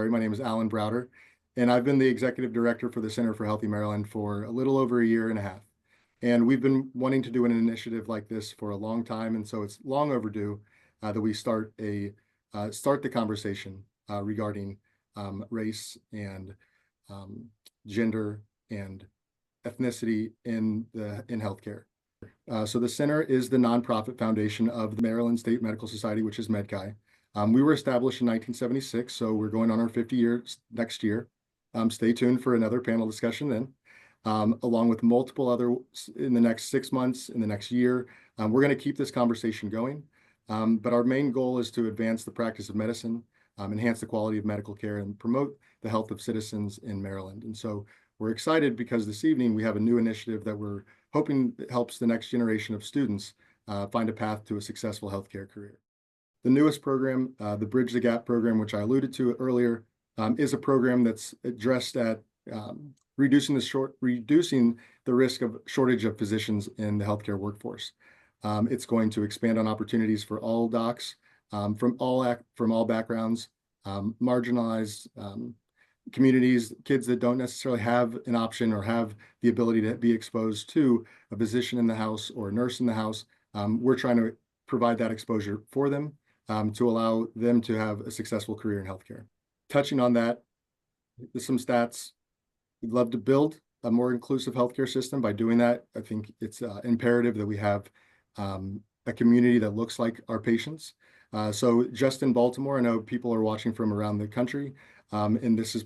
My name is Allan Browder, and I've been the executive director for the Center for Healthy Maryland for a little over a year and a half. And we've been wanting to do an initiative like this for a long time, and so it's long overdue that we start the conversation regarding race and gender and ethnicity in healthcare. So the center is the nonprofit foundation of the Maryland State Medical Society, which is MedChi. We were established in 1976, so we're going on our 50 years next year. Stay tuned for another panel discussion then, along with multiple other in the next 6 months, in the next year. We're going to keep this conversation going, but our main goal is to advance the practice of medicine, enhance the quality of medical care, and promote the health of citizens in Maryland. And so we're excited because this evening we have a new initiative that we're hoping helps the next generation of students find a path to a successful healthcare career. The newest program, the Bridge the Gap program, which I alluded to earlier, is a program that's addressed at reducing the risk of shortage of physicians in the healthcare workforce. It's going to expand on opportunities for all docs from all backgrounds, marginalized communities, kids that don't necessarily have an option or have the ability to be exposed to a physician in the house or a nurse in the house. We're trying to provide that exposure for them to allow them to have a successful career in healthcare. Touching on that, some stats. We'd love to build a more inclusive healthcare system. By doing that, I think it's imperative that we have a community that looks like our patients. So just in Baltimore, I know people are watching from around the country, and this is,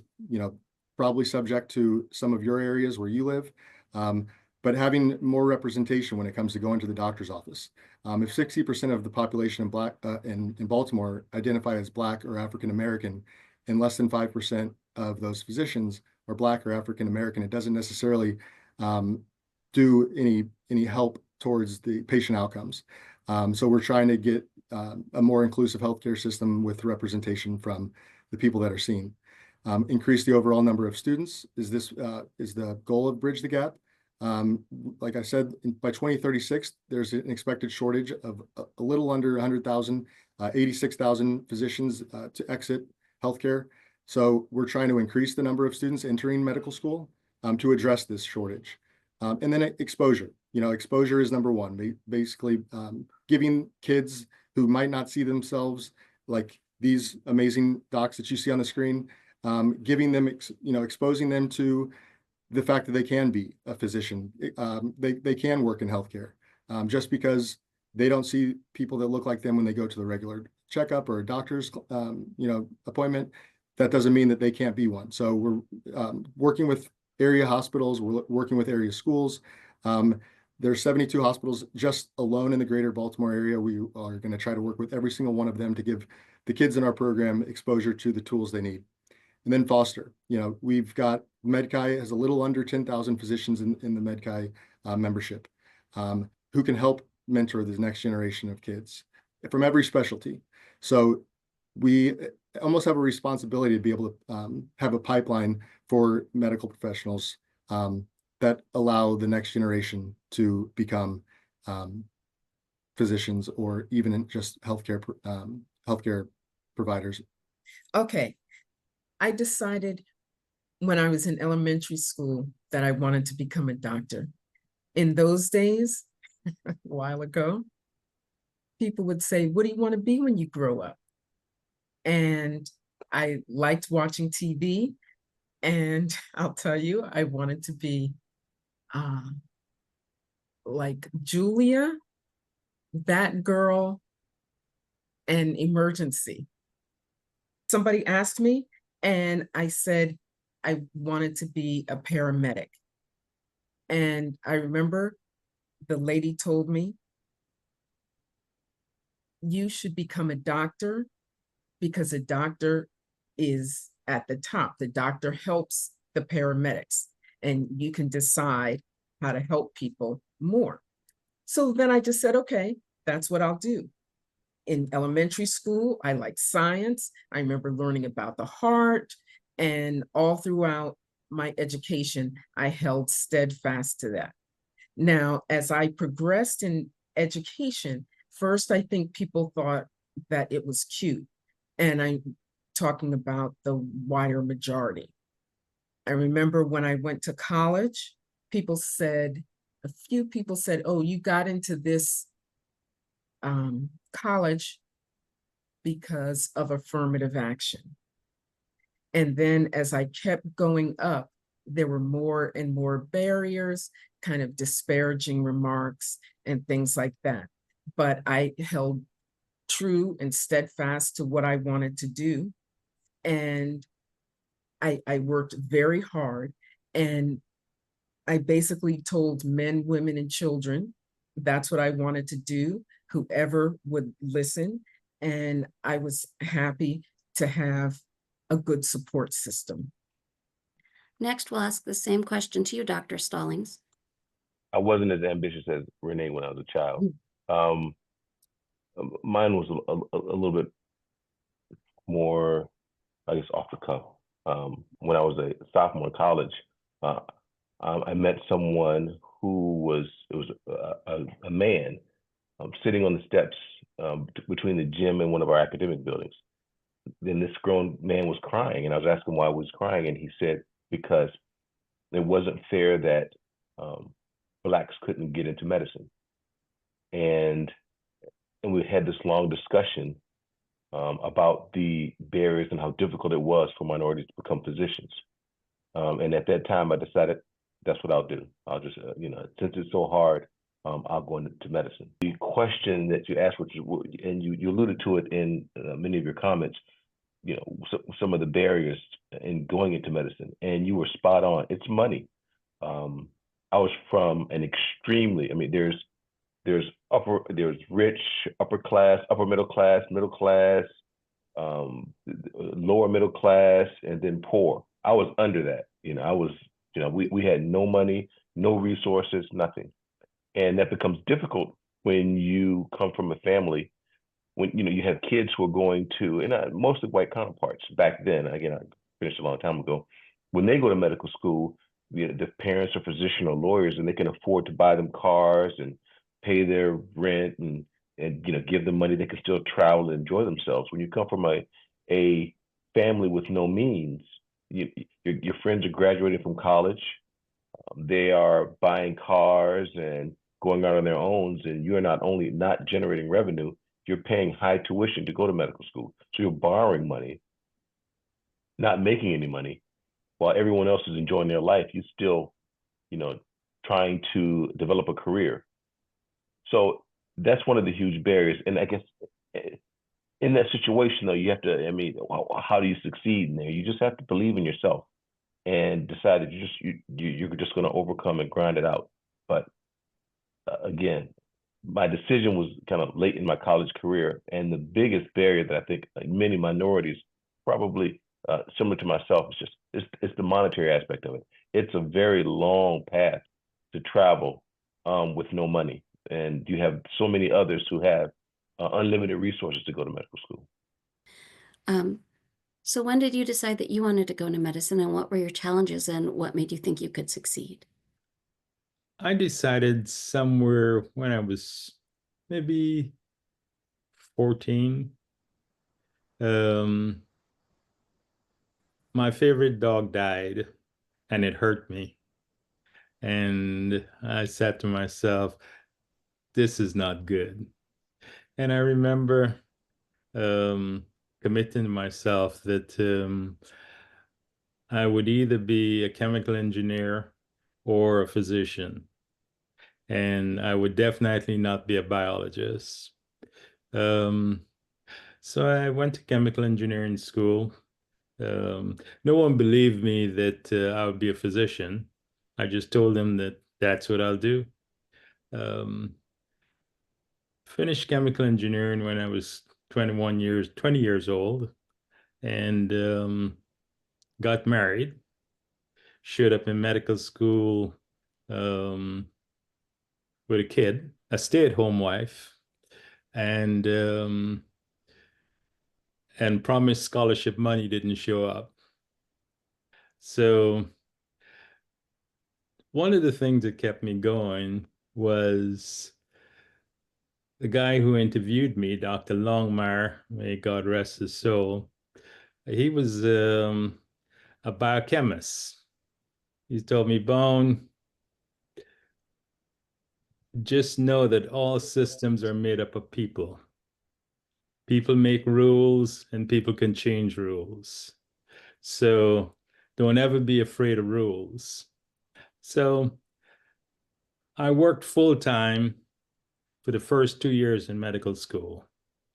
probably subject to some of your areas where you live, but having more representation when it comes to going to the doctor's office. If 60% of the population in Baltimore identify as Black or African American, and less than 5% of those physicians are Black or African American, it doesn't necessarily do any help towards the patient outcomes. So we're trying to get a more inclusive healthcare system with representation from the people that are seen. Increase the overall number of students is the goal of Bridge the Gap. Like I said, by 2036, there's an expected shortage of a little under 100,000, 86,000 physicians to exit healthcare. So we're trying to increase the number of students entering medical school to address this shortage. And then exposure. Exposure is number one. Basically, giving kids who might not see themselves like these amazing docs that you see on the screen, giving them, exposing them to the fact that they can be a physician. They can work in healthcare. Just because they don't see people that look like them when they go to the regular checkup or a doctor's, appointment, that doesn't mean that they can't be one. So we're working with area hospitals. We're working with area schools. There's 72 hospitals just alone in the greater Baltimore area. We are going to try to work with every single one of them to give the kids in our program exposure to the tools they need. And then foster. We've got MedChi has a little under 10,000 physicians in the MedChi membership who can help mentor the next generation of kids from every specialty. So we almost have a responsibility to be able to have a pipeline for medical professionals that allow the next generation to become physicians or even just healthcare providers. Okay. I decided when I was in elementary school that I wanted to become a doctor. In those days, a while ago, people would say, "What do you want to be when you grow up?" And I liked watching TV. And I'll tell you, I wanted to be like Julia, that girl, and Emergency. Somebody asked me, and I said I wanted to be a paramedic. And I remember the lady told me, "You should become a doctor because a doctor is at the top. The doctor helps the paramedics, and you can decide how to help people more." So then I just said, okay, that's what I'll do. In elementary school, I liked science. I remember learning about the heart, and all throughout my education, I held steadfast to that. Now, as I progressed in education, first, I think people thought that it was cute. And I talking about the wider majority. I remember when I went to college, a few people said, oh, you got into this college because of affirmative action. And then as I kept going up, there were more and more barriers, kind of disparaging remarks and things like that. But I held true and steadfast to what I wanted to do. And I worked very hard. And I basically told men, women, and children that's what I wanted to do, whoever would listen. And I was happy to have a good support system. Next, we'll ask the same question to you, Dr. Stallings. I wasn't as ambitious as Renee when I was a child. Mine was a little bit more, I guess, off the cuff. When I was a sophomore in college, I met someone who was a man sitting on the steps between the gym and one of our academic buildings. Then this grown man was crying, and I was asking why he was crying, and he said because it wasn't fair that Blacks couldn't get into medicine. And we had this long discussion about the barriers and how difficult it was for minorities to become physicians. And at that time, I decided that's what I'll do. I'll just, since it's so hard, I'll go into medicine. The question that you asked, and you alluded to it in many of your comments, some of the barriers in going into medicine, and you were spot on. It's money. I was from an extremely, there's rich, upper class, upper middle class, lower middle class, and then poor. I was under that. We had no money, no resources, nothing. And that becomes difficult when you come from a family, when you have kids who are going to, and mostly white counterparts back then, again, I finished a long time ago, when they go to medical school, the parents are physicians or lawyers, and they can afford to buy them cars and pay their rent and give them money. They can still travel and enjoy themselves. When you come from a family with no means, your friends are graduating from college, they are buying cars and going out on their own, and you're not only not generating revenue, you're paying high tuition to go to medical school. So you're borrowing money, not making any money, while everyone else is enjoying their life. You're still, trying to develop a career. So that's one of the huge barriers. And I guess in that situation, though, you have to, how do you succeed in there? You just have to believe in yourself and decide that you're just going to overcome and grind it out. But again, my decision was kind of late in my college career. And the biggest barrier that I think many minorities, probably similar to myself, it's the monetary aspect of it. It's a very long path to travel with no money. And you have so many others who have unlimited resources to go to medical school. So when did you decide that you wanted to go into medicine, and what were your challenges, and what made you think you could succeed? I decided somewhere when I was maybe 14. My favorite dog died, and it hurt me. And I said to myself, this is not good. And I remember committing to myself that I would either be a chemical engineer or a physician. And I would definitely not be a biologist. So I went to chemical engineering school. No one believed me that I would be a physician. I just told them that that's what I'll do. Finished chemical engineering when I was 20 years old, and got married. Showed up in medical school with a kid, a stay-at-home wife, and promised scholarship money didn't show up. So one of the things that kept me going was the guy who interviewed me, Dr. Longmire, may God rest his soul. He was a biochemist. He told me, Bone, just know that all systems are made up of people. People make rules and people can change rules. So don't ever be afraid of rules. So I worked full-time for the first 2 years in medical school.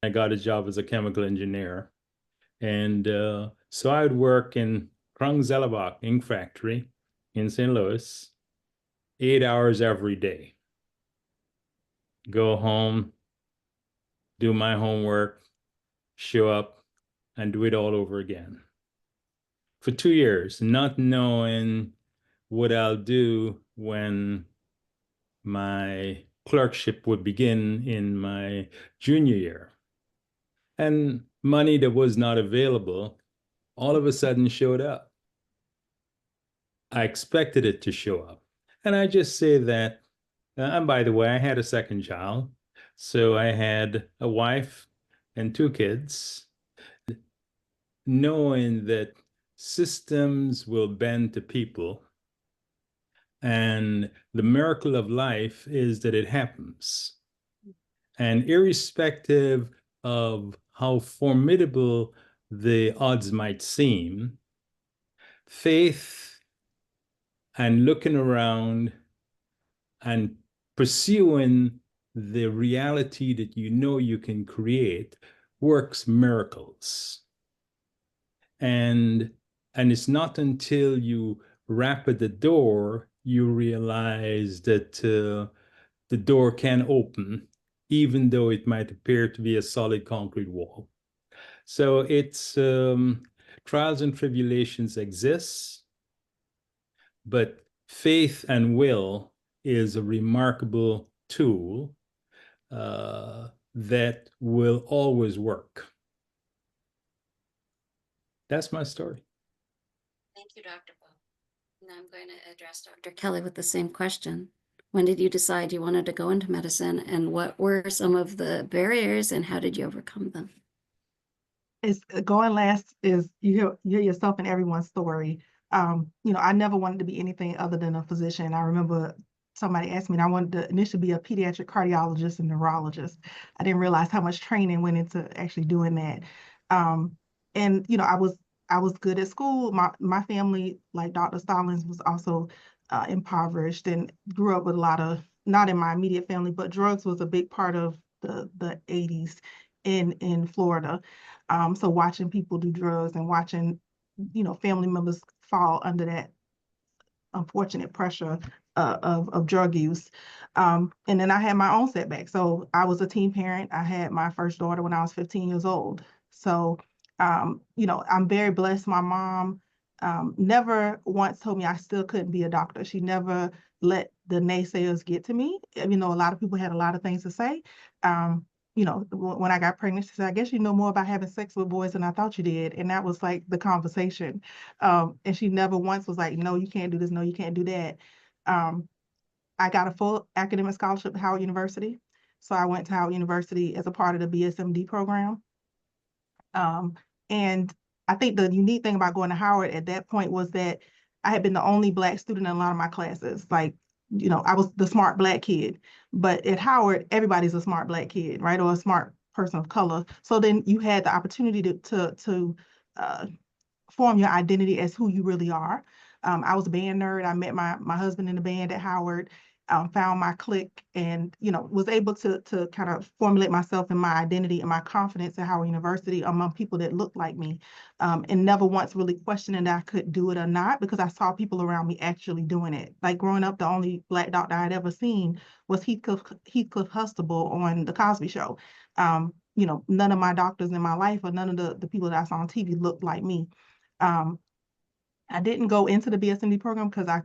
I got a job as a chemical engineer. And so I would work in Krung-Zellerbach ink factory in St. Louis, 8 hours every day. Go home, do my homework, show up, and do it all over again. For 2 years, not knowing what I'll do when my clerkship would begin in my junior year. And money that was not available all of a sudden showed up. I expected it to show up. And I just say that, and by the way, I had a second child. So I had a wife and 2 kids, knowing that systems will bend to people. And the miracle of life is that it happens. And irrespective of how formidable the odds might seem, faith and looking around and pursuing the reality that you know you can create works miracles. And it's not until you rap at the door you realize that the door can open, even though it might appear to be a solid concrete wall. So it's trials and tribulations exist, but faith and will is a remarkable tool that will always work. That's my story. Thank you, Dr. Bo. Now I'm going to address Dr. Kelly with the same question. When did you decide you wanted to go into medicine, and what were some of the barriers and how did you overcome them? It's going last is you hear yourself in everyone's story. I never wanted to be anything other than a physician. I remember somebody asked me, and I wanted to initially be a pediatric cardiologist and neurologist. I didn't realize how much training went into actually doing that. And I was good at school. My family, like Dr. Stallings, was also impoverished and grew up with a lot of, not in my immediate family, but drugs was a big part of the 80s in Florida. So watching people do drugs and watching, family members fall under that unfortunate pressure of drug use. And then I had my own setback. So I was a teen parent. I had my first daughter when I was 15 years old. So, I'm very blessed. My mom never once told me I still couldn't be a doctor. She never let the naysayers get to me. A lot of people had a lot of things to say. When I got pregnant, she said, I guess you know more about having sex with boys than I thought you did. And that was like the conversation. And she never once was like, no, you can't do this. No, you can't do that. I got a full academic scholarship at Howard University. So I went to Howard University as a part of the BSMD program. And I think the unique thing about going to Howard at that point was that I had been the only Black student in a lot of my classes. Like, I was the smart Black kid, but at Howard, everybody's a smart Black kid, right? Or a smart person of color. So then you had the opportunity to form your identity as who you really are. I was a band nerd. I met my husband in the band at Howard, found my clique, and was able to kind of formulate myself and my identity and my confidence at Howard University among people that looked like me, and never once really questioning that I could do it or not, because I saw people around me actually doing it. Like growing up, the only Black doctor I'd ever seen was Heathcliff Huxtable on The Cosby Show. None of my doctors in my life or none of the people that I saw on TV looked like me. I didn't go into the BSMD program because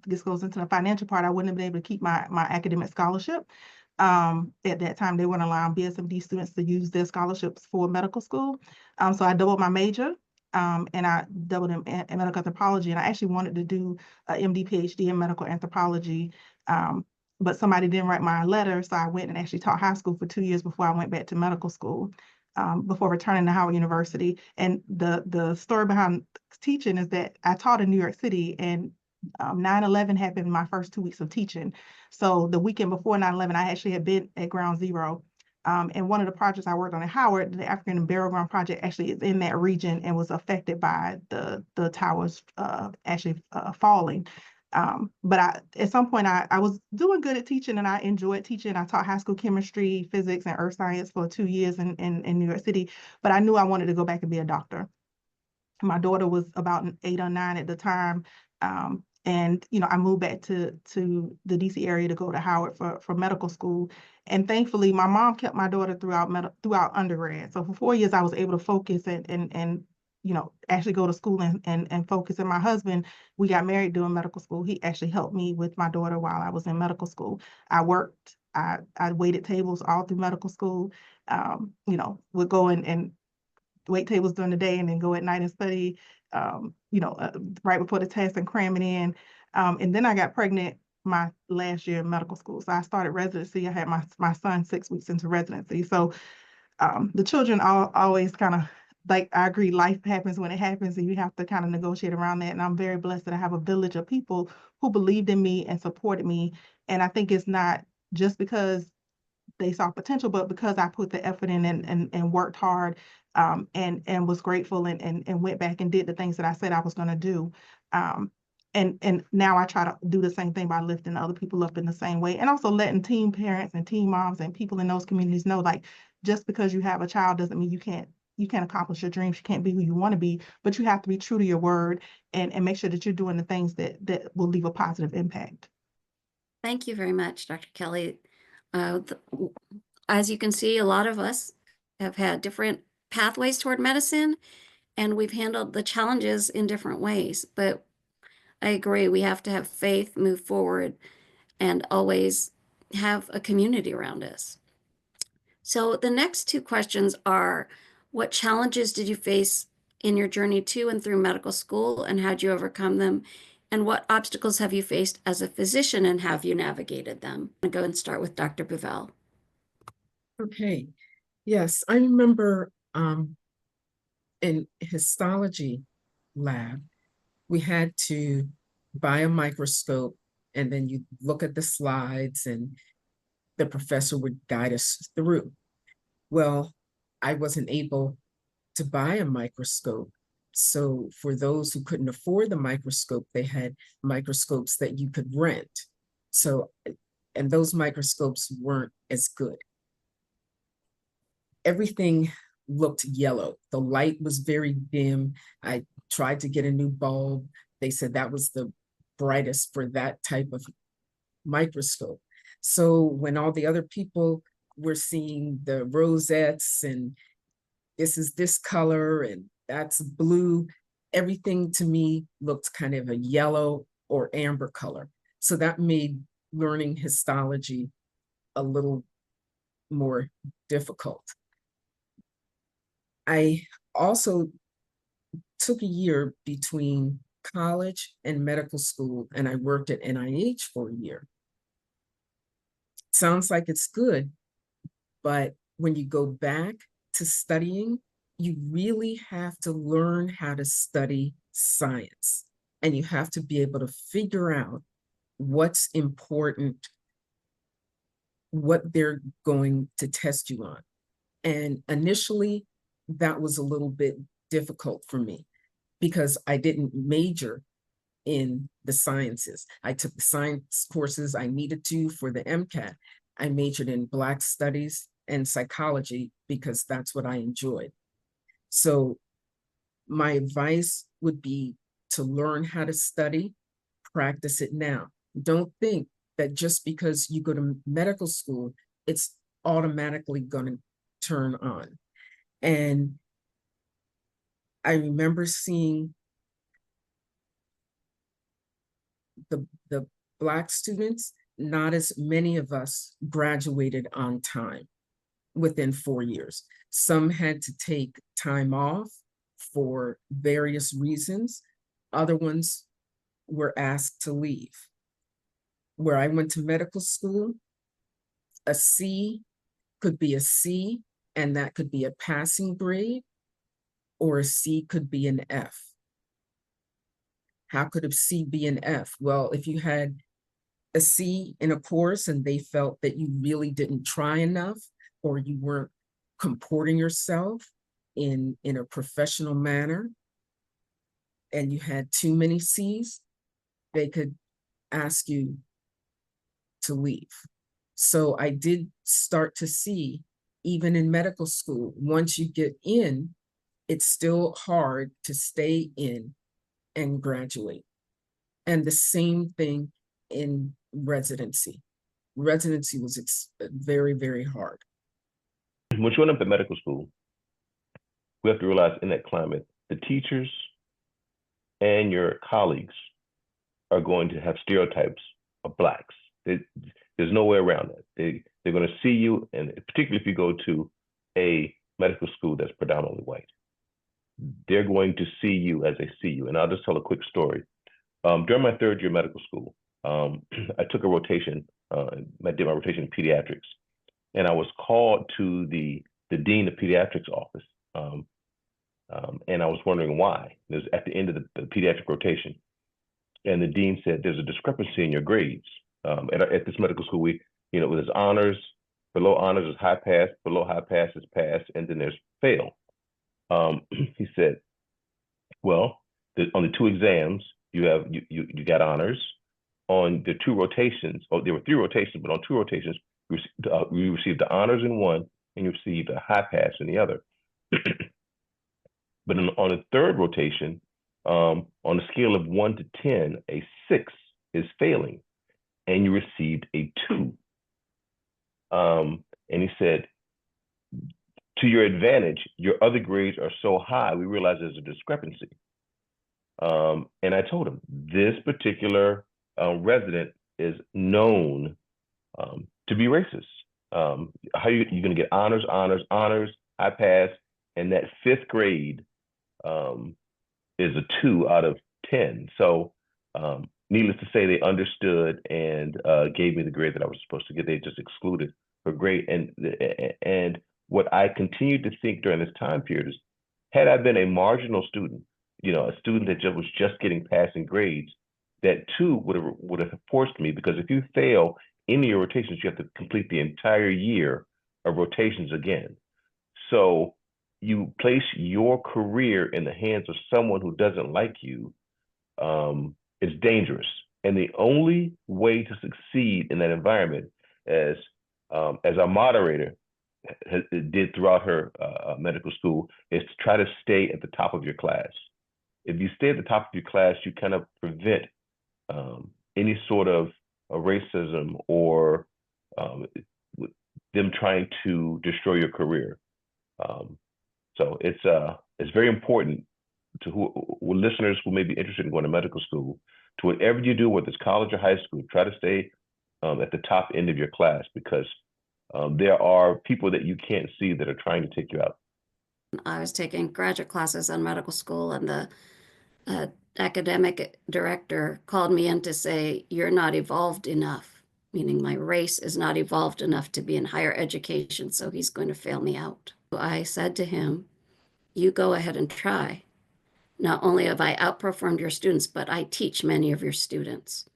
this goes into the financial part. I wouldn't have been able to keep my academic scholarship. At that time, they weren't allowing BSMD students to use their scholarships for medical school. So I doubled my major, and I doubled in medical anthropology. And I actually wanted to do a MD, PhD in medical anthropology, but somebody didn't write my letter. So I went and actually taught high school for 2 years before I went back to medical school. before returning to Howard University. And the story behind teaching is that I taught in New York City, and 9/11 happened my first 2 weeks of teaching. So the weekend before 9/11, I actually had been at Ground Zero. And one of the projects I worked on at Howard, the African Burial Ground Project, actually is in that region and was affected by the towers actually falling. But at some point I was doing good at teaching, and I enjoyed teaching. I taught high school chemistry, physics, and earth science for 2 years in New York City, but I knew I wanted to go back and be a doctor. My daughter was about 8 or 9 at the time. And I moved back to the DC area to go to Howard for medical school. And thankfully, my mom kept my daughter throughout undergrad. So for 4 years, I was able to focus and actually go to school and focus. And my husband, we got married during medical school. He actually helped me with my daughter while I was in medical school. I worked, I waited tables all through medical school. Would go and wait tables during the day and then go at night and study, right before the test and cram it in. And then I got pregnant my last year in medical school. So I started residency. I had my son 6 weeks into residency. So the children always kind of, like, I agree, life happens when it happens, and you have to kind of negotiate around that. And I'm very blessed that I have a village of people who believed in me and supported me. And I think it's not just because they saw potential, but because I put the effort in and worked hard, and was grateful and went back and did the things that I said I was going to do. And now I try to do the same thing by lifting other people up in the same way, and also letting teen parents and teen moms and people in those communities know, like, just because you have a child doesn't mean you can't accomplish your dreams. You can't be who you want to be, but you have to be true to your word and make sure that you're doing the things that will leave a positive impact. Thank you very much, Dr. Kelly. As you can see, a lot of us have had different pathways toward medicine, and we've handled the challenges in different ways. But I agree, we have to have faith, move forward, and always have a community around us. So the next 2 questions are, what challenges did you face in your journey to and through medical school, and how did you overcome them? And what obstacles have you faced as a physician, and have you navigated them? I'm going to go and start with Dr. Bovelle. Okay. Yes, I remember in histology lab, we had to buy a microscope, and then you look at the slides and the professor would guide us through. Well, I wasn't able to buy a microscope. So for those who couldn't afford the microscope, they had microscopes that you could rent. So, and those microscopes weren't as good. Everything looked yellow. The light was very dim. I tried to get a new bulb. They said that was the brightest for that type of microscope. So when all the other people were seeing the rosettes and this is this color and that's blue, everything to me looked kind of a yellow or amber color. So that made learning histology a little more difficult. I also took a year between college and medical school, and I worked at NIH for a year. Sounds like it's good, but when you go back to studying, you really have to learn how to study science, and you have to be able to figure out what's important, what they're going to test you on. And initially, that was a little bit difficult for me because I didn't major in the sciences. I took the science courses I needed to for the MCAT. I majored in Black studies and psychology because that's what I enjoyed. So my advice would be to learn how to study, practice it now. Don't think that just because you go to medical school, it's automatically going to turn on. And I remember seeing the Black students, not as many of us graduated on time within 4 years. Some had to take time off for various reasons. Other ones were asked to leave. Where I went to medical school, a C could be a C and that could be a passing grade, or a C could be an F. How could a C be an F? Well, if you had a C in a course and they felt that you really didn't try enough, or you weren't comporting yourself in a professional manner, and you had too many C's, they could ask you to leave. So I did start to see, even in medical school, once you get in, it's still hard to stay in and graduate. And the same thing in residency. Residency was very, very hard. When you went up to medical school, we have to realize in that climate, the teachers and your colleagues are going to have stereotypes of Blacks. There's no way around that. They're going to see you, and particularly if you go to a medical school that's predominantly white, they're going to see you as they see you. And I'll just tell a quick story. During my third year of medical school, I took a rotation. I did my rotation in pediatrics, and I was called to the dean of pediatrics office, and I was wondering why. It was at the end of the pediatric rotation, and the dean said, "There's a discrepancy in your grades." At this medical school, there's honors. Below honors is high pass. Below high pass is pass, and then there's fail. He said, "Well, on the two exams, you got honors. On the two rotations, there were three rotations, but on two rotations, you received the honors in one, and you received a high pass in the other. But on the third rotation, on a scale of 1 to 10, a 6 is failing, and you received a 2. And he said, to your advantage, your other grades are so high, we realize there's a discrepancy." And I told him, this particular resident is known to be racist. How you're going to get honors, high pass, and that fifth grade is a 2 out of 10. So needless to say, they understood and gave me the grade that I was supposed to get. They just excluded her grade. And what I continued to think during this time period is, had I been a marginal student, a student that was just getting passing grades, that too would have forced me, because if you fail any of your rotations, you have to complete the entire year of rotations again. So you place your career in the hands of someone who doesn't like you. It's dangerous. And the only way to succeed in that environment, as our moderator did throughout her medical school, is to try to stay at the top of your class. If you stay at the top of your class, you kind of prevent any sort of racism or them trying to destroy your career. So it's very important to listeners who may be interested in going to medical school, to whatever you do, whether it's college or high school, try to stay at the top end of your class, because there are people that you can't see that are trying to take you out. I was taking graduate classes on medical school, and the academic director called me in to say, "You're not evolved enough," meaning my race is not evolved enough to be in higher education, so he's going to fail me out. I said to him, "You go ahead and try. Not only have I outperformed your students, but I teach many of your students.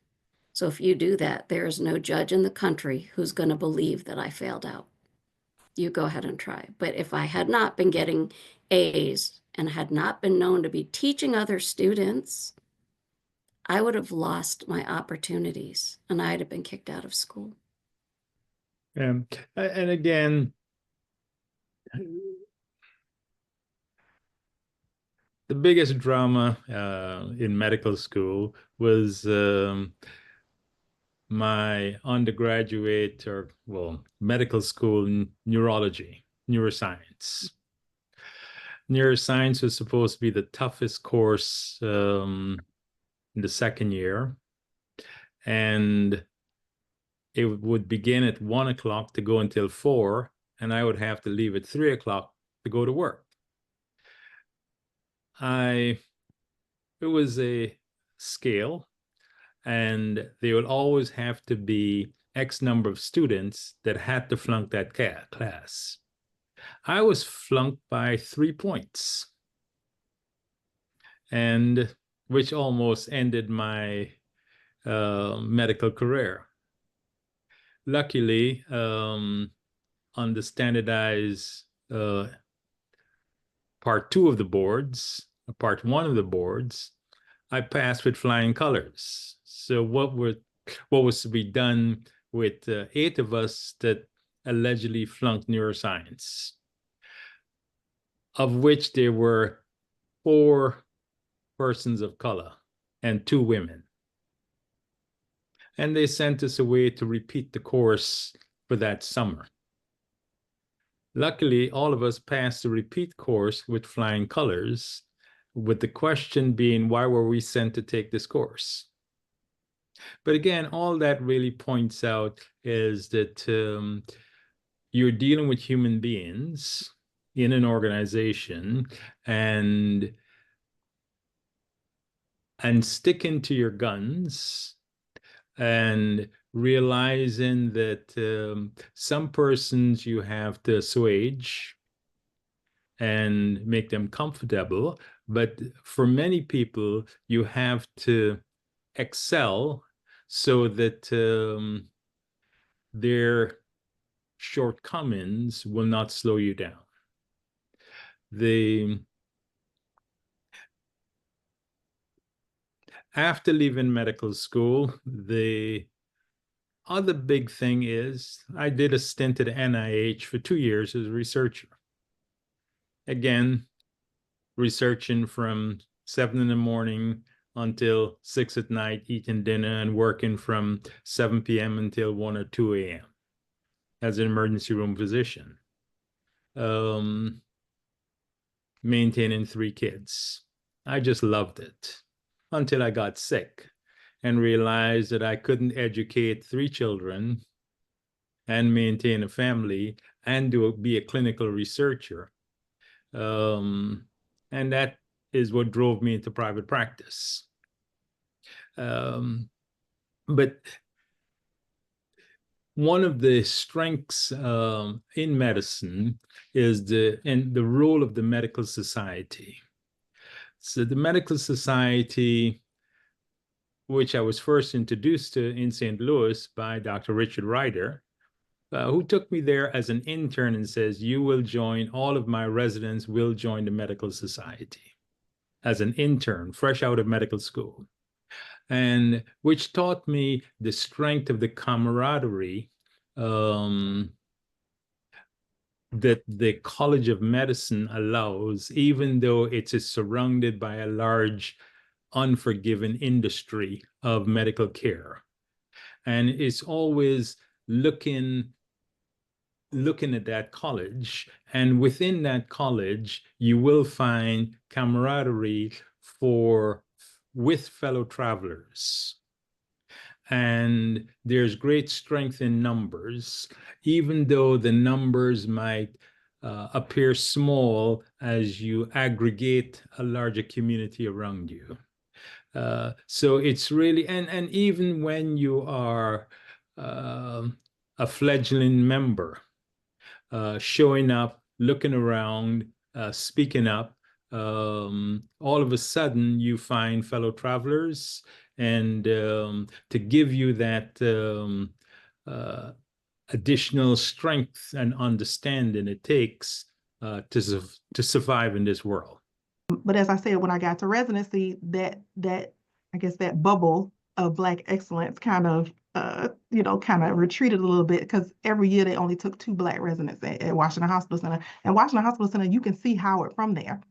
So if you do that, there is no judge in the country who's going to believe that I failed out. You go ahead and try." But if I had not been getting A's and had not been known to be teaching other students, I would have lost my opportunities and I'd have been kicked out of school. And again, the biggest drama in medical school was my undergraduate medical school neurology, neuroscience. Neuroscience was supposed to be the toughest course in the second year. And it would begin at 1 o'clock to go until 4, and I would have to leave at 3 o'clock to go to work. It was a scale, and there would always have to be X number of students that had to flunk that class. I was flunked by 3 points, and which almost ended my medical career. Luckily, on the standardized part 2 of the boards, part 1 of the boards, I passed with flying colors. So what was to be done with 8 of us that allegedly flunked neuroscience, of which there were 4 persons of color and 2 women. And they sent us away to repeat the course for that summer. Luckily, all of us passed the repeat course with flying colors, with the question being, why were we sent to take this course? But again, all that really points out is that you're dealing with human beings in an organization, and sticking to your guns and realizing that some persons you have to assuage and make them comfortable, but for many people you have to excel so that their shortcomings will not slow you down. After leaving medical school, the other big thing is I did a stint at NIH for 2 years as a researcher. Again, researching from 7 in the morning until 6 at night, eating dinner, and working from 7 p.m. until 1 or 2 a.m. as an emergency room physician, maintaining 3 kids. I just loved it until I got sick and realized that I couldn't educate 3 children and maintain a family and be a clinical researcher. And that is what drove me into private practice. But one of the strengths in medicine is the role of the medical society. So the medical society, which I was first introduced to in St. Louis by Dr. Richard Ryder, who took me there as an intern and says, all of my residents will join the medical society as an intern, fresh out of medical school. And which taught me the strength of the camaraderie that the College of Medicine allows, even though it is surrounded by a large, unforgiving industry of medical care. And it's always looking at that college, and within that college, you will find camaraderie with fellow travelers. And there's great strength in numbers, even though the numbers might appear small as you aggregate a larger community around you. So it's really, and even when you are a fledgling member, showing up, looking around, speaking up, all of a sudden you find fellow travelers, and to give you that additional strength and understanding it takes to survive in this world. But as I said, when I got to residency, that I guess that bubble of Black excellence kind of retreated a little bit, because every year they only took 2 Black residents at Washington Hospital Center. And Washington Hospital Center, you can see Howard from there.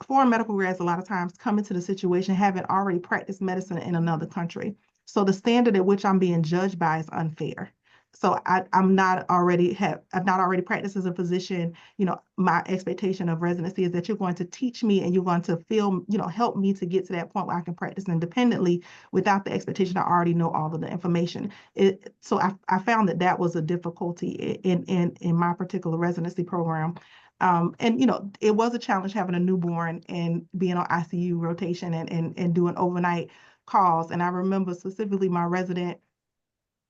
Foreign medical grads a lot of times come into the situation having already practiced medicine in another country. So the standard at which I'm being judged by is unfair. So I've not already practiced as a physician. My expectation of residency is that you're going to teach me and you're going to help me to get to that point where I can practice independently without the expectation I already know all of the information. So I found that was a difficulty in my particular residency program. And it was a challenge having a newborn and being on ICU rotation and doing overnight calls. And I remember specifically my resident,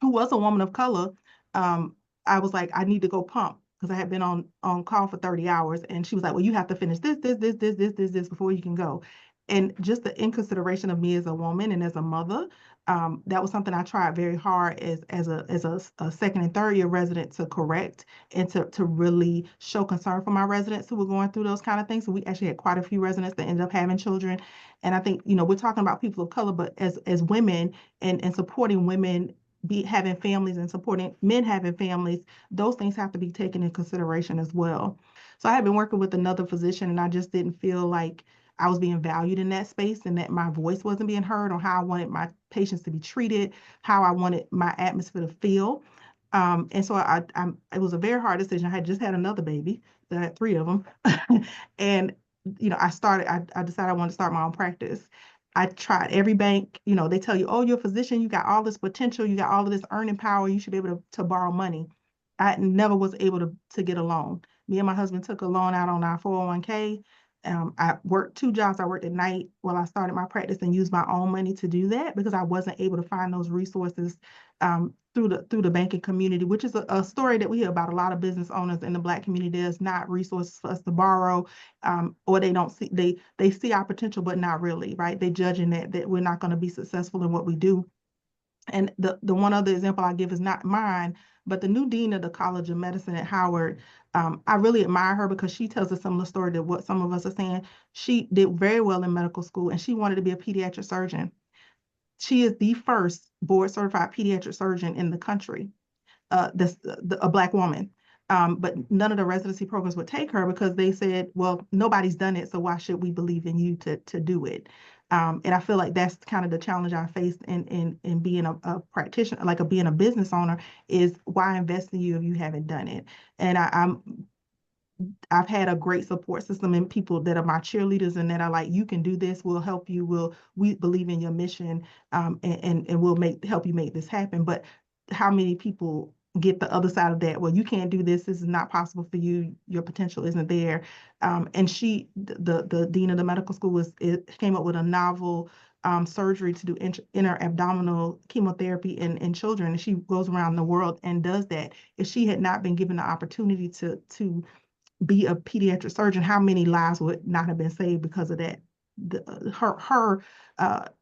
who was a woman of color, I was like, I need to go pump. because I had been on call for 30 hours. And she was like, well, you have to finish this before you can go. And just the inconsideration of me as a woman and as a mother, that was something I tried very hard as a second and third year resident to correct and to really show concern for my residents who were going through those kind of things. So we actually had quite a few residents that ended up having children. And I think, you know, we're talking about people of color, but as women and supporting women having families and supporting men having families, those things have to be taken in consideration as well. So I had been working with another physician, and I just didn't feel like I was being valued in that space and that my voice wasn't being heard on how I wanted my patients to be treated, how I wanted my atmosphere to feel. And so it was a very hard decision. I had just had another baby. I had 3 of them. And, you know, I decided I wanted to start my own practice. I tried every bank, you know, they tell you, oh, you're a physician, you got all this potential, you got all of this earning power, you should be able to borrow money. I never was able to get a loan. Me and my husband took a loan out on our 401k. I worked 2 jobs. I worked at night while I started my practice and used my own money to do that because I wasn't able to find those resources through the banking community, which is a story that we hear about a lot of business owners in the Black community. There's not resources for us to borrow, or they don't see, they see our potential, but not really, right? They judging that we're not going to be successful in what we do. And the one other example I give is not mine, but the new dean of the College of Medicine at Howard, I really admire her because she tells a similar story to what some of us are saying. She did very well in medical school and she wanted to be a pediatric surgeon. She is the first board certified pediatric surgeon in the country, a Black woman. But none of the residency programs would take her because they said, well, nobody's done it, so why should we believe in you to do it? And I feel like that's kind of the challenge I faced in being a practitioner, like being a business owner, is why invest in you if you haven't done it? And I've had a great support system and people that are my cheerleaders and that are like, you can do this, we'll help you, we believe in your mission, and we'll help you make this happen. But how many people get the other side of that? Well, you can't do this. This is not possible for you. Your potential isn't there. And the dean of the medical school came up with a novel surgery to do inter-abdominal chemotherapy in children. And she goes around the world and does that. If she had not been given the opportunity to be a pediatric surgeon, how many lives would not have been saved because of that? Her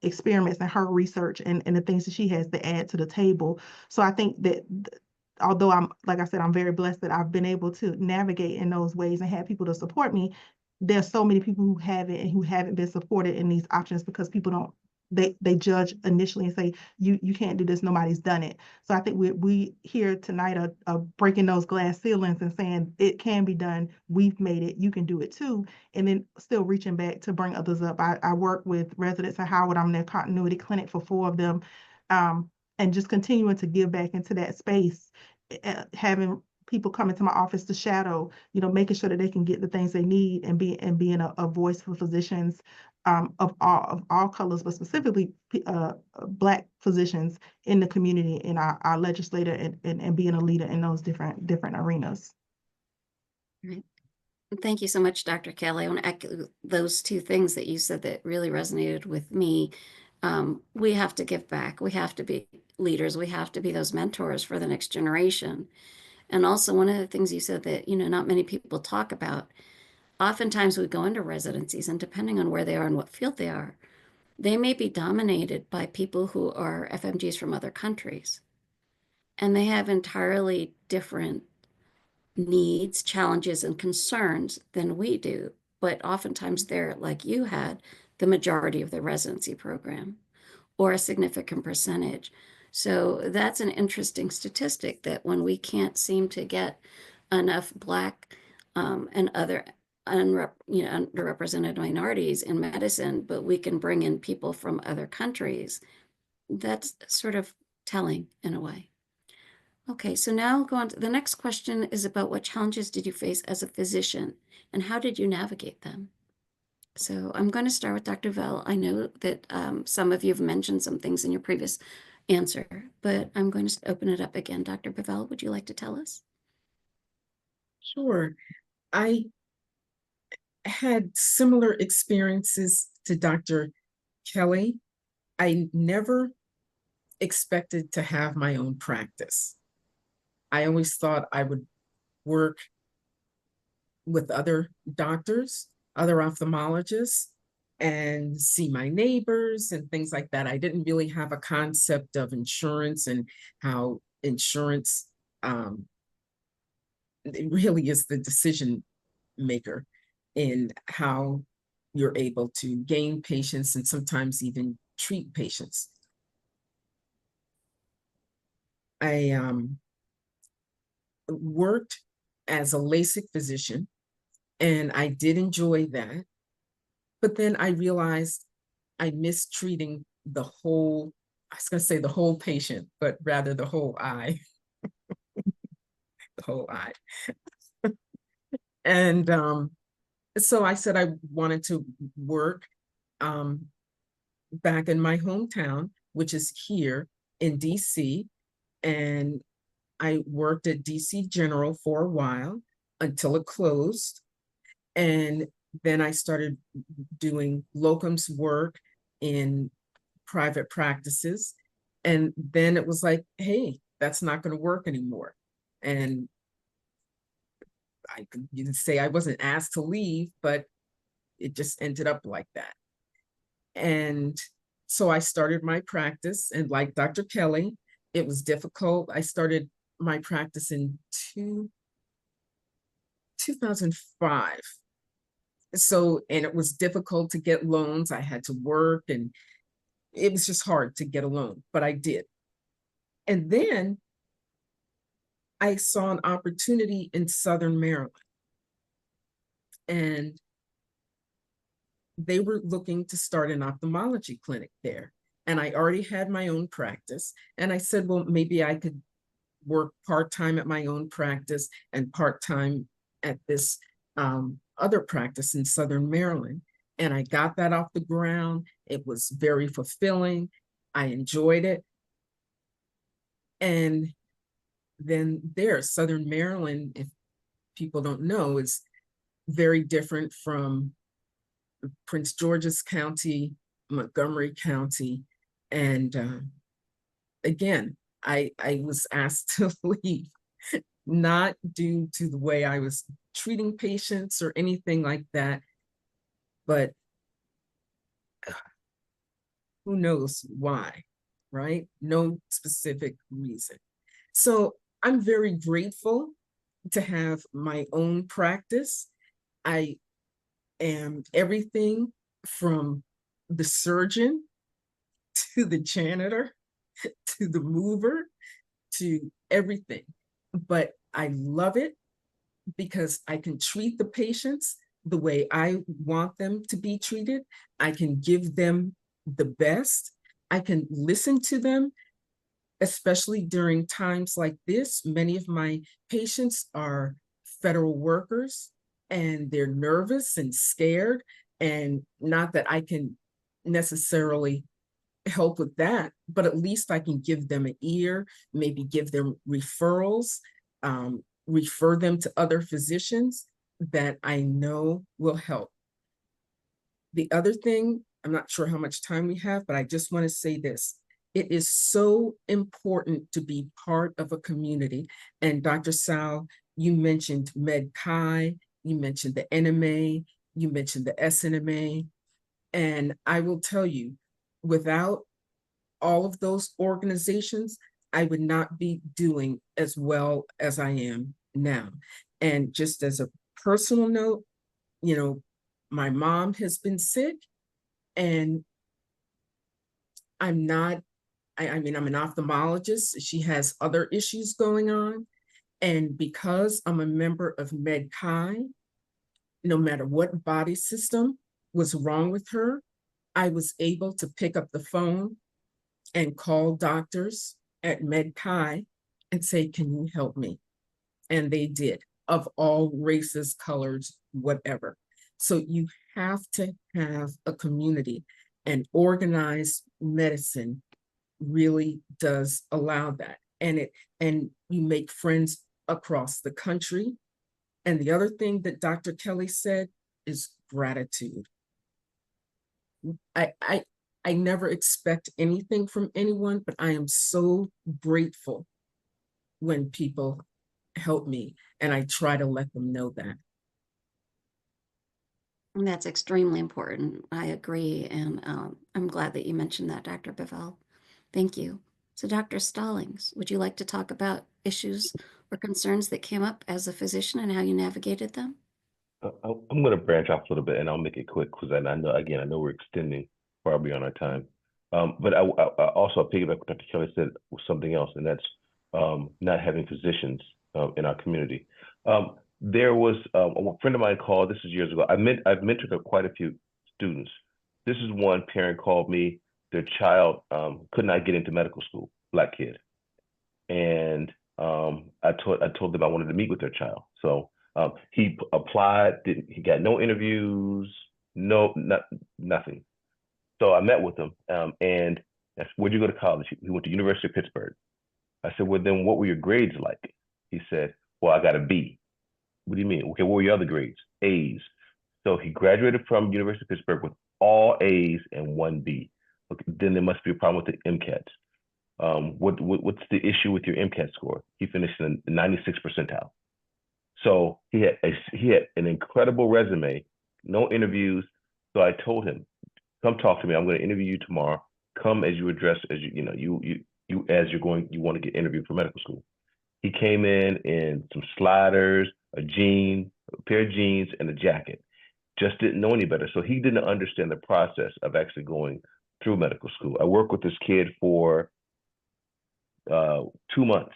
experiments and her research and the things that she has to add to the table. So I think that although like I said, I'm very blessed that I've been able to navigate in those ways and have people to support me. There's so many people who haven't and who haven't been supported in these options because people don't, they judge initially and say, you can't do this, nobody's done it. So I think we here tonight are breaking those glass ceilings and saying it can be done, we've made it, you can do it too, and then still reaching back to bring others up. I work with residents at Howard, I'm their continuity clinic for 4 of them, and just continuing to give back into that space, having people come into my office to shadow, you know, making sure that they can get the things they need and being a voice for physicians of all colors, but specifically Black physicians in the community, in our legislator, and being a leader in those different arenas. Right. Thank you so much, Dr. Kelly. I want to echo those 2 things that you said that really resonated with me. We have to give back. We have to be leaders. We have to be those mentors for the next generation. And also one of the things you said that, you know, not many people talk about, oftentimes we go into residencies and depending on where they are and what field they are, they may be dominated by people who are FMGs from other countries. And they have entirely different needs, challenges, and concerns than we do. But oftentimes they're, like you had, the majority of the residency program or a significant percentage. So that's an interesting statistic that when we can't seem to get enough Black and other underrepresented minorities in medicine, but we can bring in people from other countries, that's sort of telling in a way. Okay, so now go on to the next question is about what challenges did you face as a physician and how did you navigate them? So I'm going to start with Dr. Bovelle. I know that some of you have mentioned some things in your previous answer, but I'm going to open it up again. Dr. Bovelle, would you like to tell us? Sure. I had similar experiences to Dr. Kelly. I never expected to have my own practice. I always thought I would work with other doctors, other ophthalmologists, and see my neighbors and things like that. I didn't really have a concept of insurance and how insurance it really is the decision maker in how you're able to gain patients and sometimes even treat patients. I worked as a LASIK physician, and I did enjoy that. But then I realized I missed treating the whole, I was going to say the whole patient, but rather the whole eye. The whole eye. And so I said I wanted to work back in my hometown, which is here in DC. And I worked at DC General for a while until it closed. And then I started doing locums work in private practices. And then it was like, hey, that's not going to work anymore. And you could say I wasn't asked to leave, but it just ended up like that. And so I started my practice, and like Dr. Kelly, it was difficult. I started my practice in 2005. So, and it was difficult to get loans. I had to work, and it was just hard to get a loan, but I did. And then I saw an opportunity in Southern Maryland, and they were looking to start an ophthalmology clinic there. And I already had my own practice. And I said, well, maybe I could work part-time at my own practice and part-time at this other practice in Southern Maryland. And I got that off the ground. It was very fulfilling. I enjoyed it. And then there, Southern Maryland, if people don't know, is very different from Prince George's County, Montgomery County. And again, I was asked to leave, not due to the way I was treating patients or anything like that, but who knows why, right? No specific reason. So I'm very grateful to have my own practice. I am everything from the surgeon to the janitor to the mover to everything. But I love it because I can treat the patients the way I want them to be treated. I can give them the best. I can listen to them, especially during times like this. Many of my patients are federal workers, and they're nervous and scared, and not that I can necessarily help with that, but at least I can give them an ear, maybe give them referrals, refer them to other physicians that I know will help. The other thing, I'm not sure how much time we have, but I just want to say this. It is so important to be part of a community. And Dr. Sal, you mentioned MedChi, you mentioned the NMA, you mentioned the SNMA. And I will tell you, without all of those organizations, I would not be doing as well as I am now. And just as a personal note, you know, my mom has been sick, and I'm not, I mean, I'm an ophthalmologist. She has other issues going on. And because I'm a member of MedChi, no matter what body system was wrong with her, I was able to pick up the phone and call doctors at MedChi and say, can you help me? And they did, of all races, colors, whatever. So you have to have a community, and organized medicine really does allow that. And you make friends across the country. And the other thing that Dr. Kelly said is gratitude. I never expect anything from anyone, but I am so grateful when people help me. And I try to let them know that. And that's extremely important. I agree. And I'm glad that you mentioned that, Dr. Bovelle. Thank you. So Dr. Stallings, would you like to talk about issues or concerns that came up as a physician and how you navigated them? I'm going to branch off a little bit, and I'll make it quick because I know, again, I know we're extending far beyond our time. But I also piggyback what Dr. Kelly said was something else, and that's not having physicians in our community. There was a friend of mine called, this is years ago. I've mentored quite a few students. This is one parent called me, their child could not get into medical school, Black kid. And I told them I wanted to meet with their child. So he applied, he got no interviews, nothing. So I met with him and I said, where'd you go to college? He went to University of Pittsburgh. I said, well, then what were your grades like? He said, well, I got a B. What do you mean? Okay, what were your other grades? A's. So he graduated from University of Pittsburgh with all A's and one B. Okay, then there must be a problem with the MCATs. What's the issue with your MCAT score? He finished in the 96th percentile. So he had an incredible resume, no interviews. So I told him, come talk to me. I'm going to interview you tomorrow. Come as you address, as you as you're going, you want to get interviewed for medical school. He came in some sliders, a pair of jeans, and a jacket. Just didn't know any better. So he didn't understand the process of actually going through medical school. I worked with this kid for 2 months.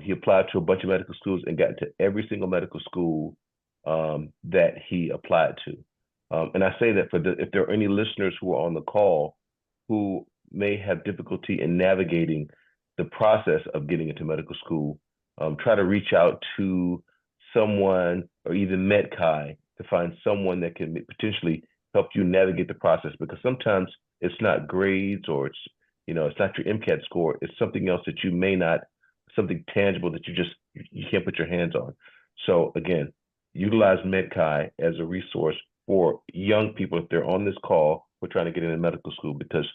He applied to a bunch of medical schools and got into every single medical school that he applied to. And I say that if there are any listeners who are on the call who may have difficulty in navigating the process of getting into medical school, try to reach out to someone or even MedChi to find someone that can potentially help you navigate the process, because sometimes it's not grades or it's not your MCAT score. It's something else that you may not, something tangible that you can't put your hands on. So again, utilize MedChi as a resource for young people if they're on this call who are trying to get into medical school, because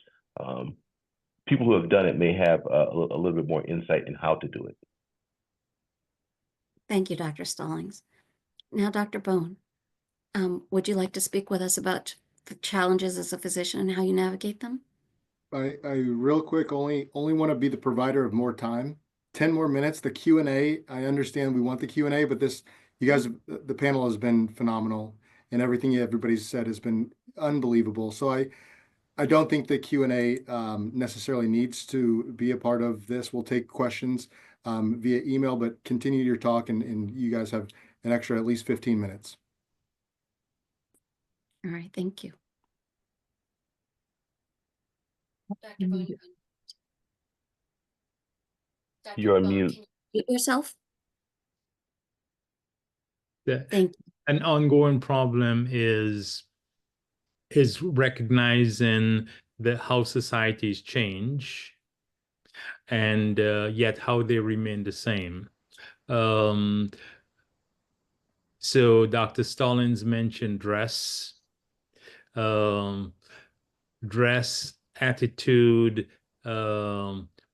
people who have done it may have a little bit more insight in how to do it. Thank you, Dr. Stallings. Now, Dr. Bone, would you like to speak with us about the challenges as a physician and how you navigate them? I real quick only want to be the provider of more time. 10 more minutes. The Q&A, I understand we want the Q&A, but you guys, the panel has been phenomenal, and everything everybody's said has been unbelievable. So I don't think the Q&A necessarily needs to be a part of this. We'll take questions via email, but continue your talk, and you guys have an extra at least 15 minutes. All right, thank you. Dr. Bone, You're on mute. Can you mute yourself? Thank you. An ongoing problem is recognizing how societies change and yet how they remain the same. So Dr. Stallings mentioned dress, attitude,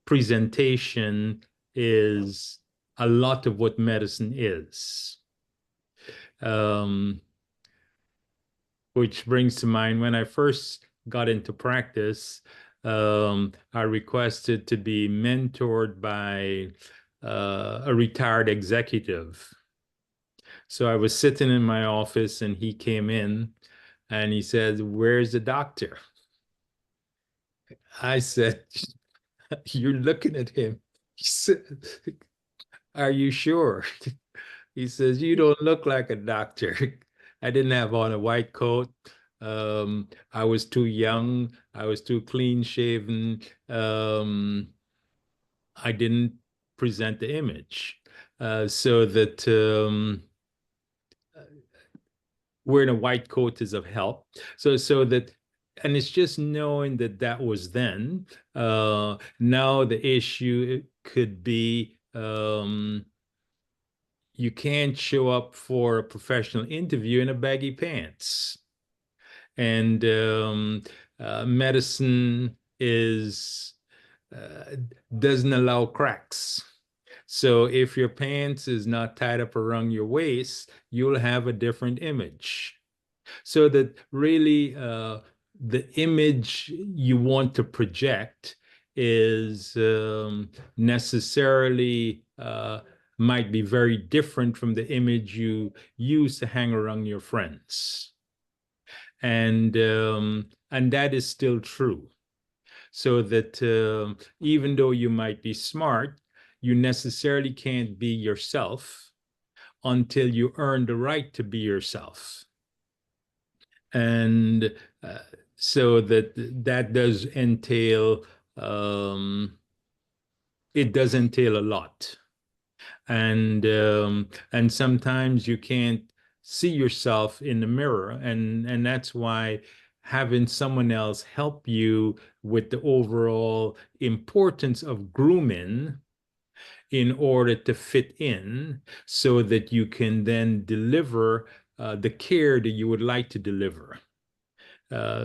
presentation is a lot of what medicine is. Which brings to mind when I first got into practice, I requested to be mentored by a retired executive. So I was sitting in my office and he came in and he said, "Where's the doctor?" I said, "You're looking at him." He said, "Are you sure?" He says, "You don't look like a doctor." I didn't have on a white coat. I was too young. I was too clean shaven. I didn't present the image. So that wearing a white coat is of help. So that, and it's just knowing that was then. Now the issue could be you can't show up for a professional interview in a baggy pants. And medicine doesn't allow cracks. So if your pants is not tied up around your waist, you'll have a different image. So that really the image you want to project is necessarily might be very different from the image you use to hang around your friends. And that is still true. So that even though you might be smart, you necessarily can't be yourself until you earn the right to be yourself. And so that does entail, it does entail a lot. And sometimes you can't see yourself in the mirror, and that's why having someone else help you with the overall importance of grooming in order to fit in, so that you can then deliver the care that you would like to deliver,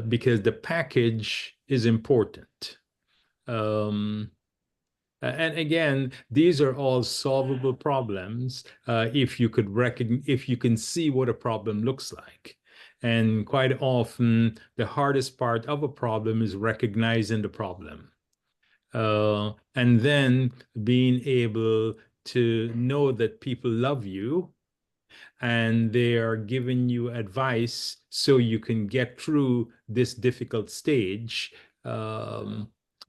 because the package is important. And again, these are all solvable problems if you can see what a problem looks like. And quite often, the hardest part of a problem is recognizing the problem. And then being able to know that people love you and they are giving you advice so you can get through this difficult stage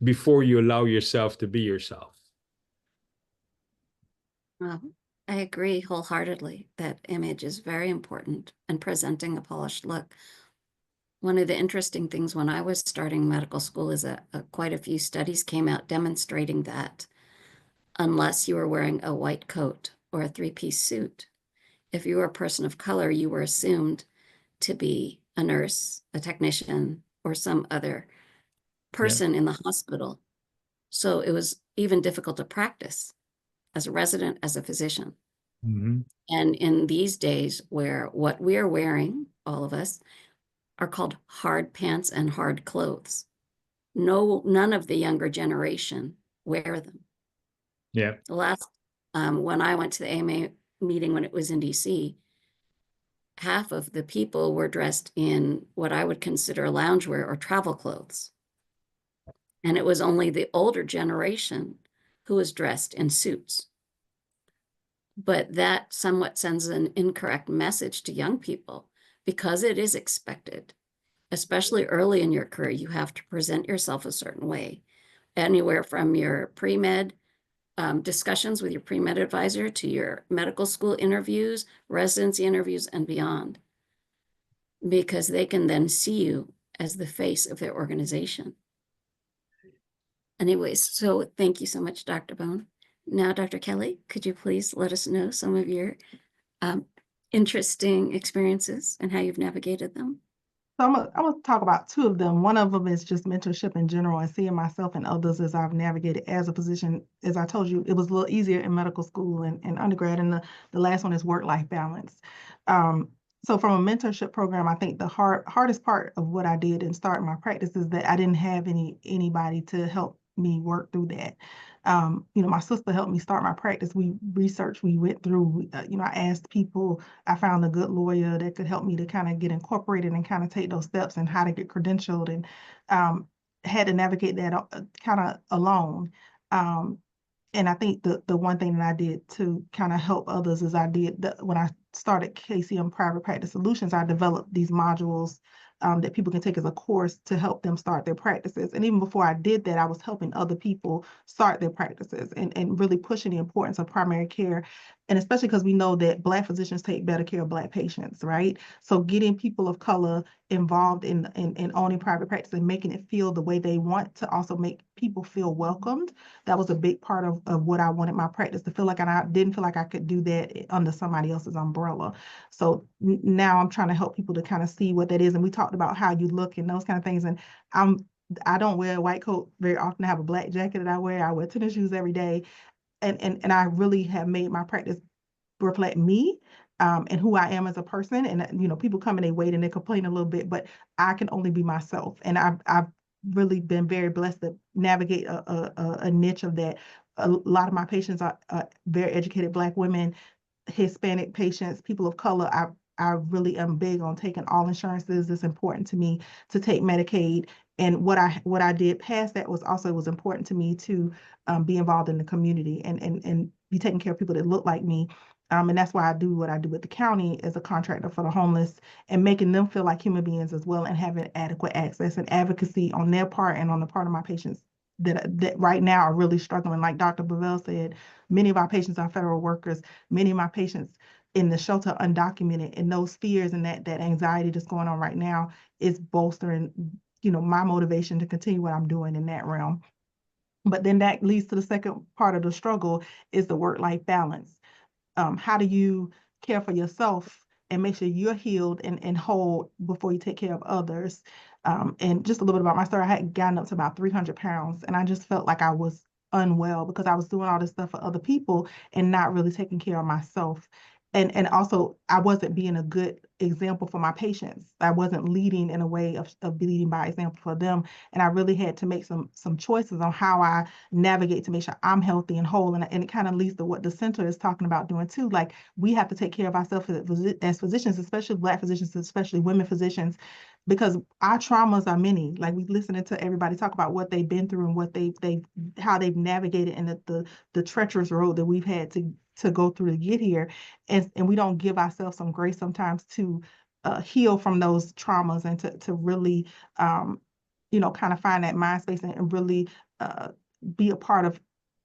before you allow yourself to be yourself. Well, I agree wholeheartedly that image is very important and presenting a polished look. One of the interesting things when I was starting medical school is that quite a few studies came out demonstrating that unless you were wearing a white coat or a three-piece suit, if you were a person of color, you were assumed to be a nurse, a technician, or some other person in the hospital. So it was even difficult to practice as a resident, as a physician. Mm-hmm. And in these days where what we're wearing, all of us, are called hard pants and hard clothes. None of the younger generation wear them. Yeah. The last, when I went to the AMA meeting when it was in DC, half of the people were dressed in what I would consider loungewear or travel clothes. And it was only the older generation who was dressed in suits. But that somewhat sends an incorrect message to young people, because it is expected, especially early in your career, you have to present yourself a certain way, anywhere from your pre-med discussions with your pre-med advisor to your medical school interviews, residency interviews, and beyond, because they can then see you as the face of their organization. Anyways, so thank you so much, Dr. Bone. Now, Dr. Kelly, could you please let us know some of your interesting experiences and how you've navigated them? So I'm gonna talk about two of them. One of them is just mentorship in general and seeing myself and others as I've navigated as a physician. As I told you, it was a little easier in medical school and undergrad, and the last one is work-life balance. So from a mentorship program, I think the hardest part of what I did in starting my practice is that I didn't have anybody to help me work through that. My sister helped me start my practice. We researched, we went through, I asked people, I found a good lawyer that could help me to kind of get incorporated and kind of take those steps and how to get credentialed, and had to navigate that kind of alone. And I think the one thing that I did to kind of help others is when I started KCM Private Practice Solutions, I developed these modules that people can take as a course to help them start their practices. And even before I did that, I was helping other people start their practices and really pushing the importance of primary care. And especially because we know that Black physicians take better care of Black patients, right? So getting people of color involved in owning private practice and making it feel the way they want to also make people feel welcomed. That was a big part of what I wanted my practice to feel like, and I didn't feel like I could do that under somebody else's umbrella. So now I'm trying to help people to kind of see what that is. And we talked about how you look and those kind of things. And I don't wear a white coat very often. I have a black jacket that I wear. I wear tennis shoes every day. And I really have made my practice reflect me and who I am as a person. And people come and they wait and they complain a little bit, but I can only be myself. And I've really been very blessed to navigate a niche of that a lot of my patients are very educated Black women, Hispanic patients, people of color. I really am big on taking all insurances. It's important to me to take Medicaid. And what I did past that was also, it was important to me to be involved in the community and be taking care of people that look like me. And that's why I do what I do with the county as a contractor for the homeless, and making them feel like human beings as well, and having adequate access and advocacy on their part and on the part of my patients that right now are really struggling. Like Dr. Bovelle said, many of our patients are federal workers. Many of my patients in the shelter are undocumented, and those fears and that anxiety that's going on right now is bolstering, my motivation to continue what I'm doing in that realm. But then that leads to the second part of the struggle, is the work-life balance. How do you care for yourself and make sure you're healed and whole before you take care of others? And just a little bit about my story, I had gotten up to about 300 pounds, and I just felt like I was unwell because I was doing all this stuff for other people and not really taking care of myself. And also, I wasn't being a good example for my patients. I wasn't leading in a way of leading by example for them. And I really had to make some choices on how I navigate to make sure I'm healthy and whole. And it kind of leads to what the center is talking about doing too. Like, we have to take care of ourselves as physicians, especially Black physicians, especially women physicians, because our traumas are many. Like, we listening to everybody talk about what they've been through and what how they've navigated, and the treacherous road that we've had to go through to get here. And we don't give ourselves some grace sometimes to heal from those traumas, and to really, kind of find that mind space and really be a part of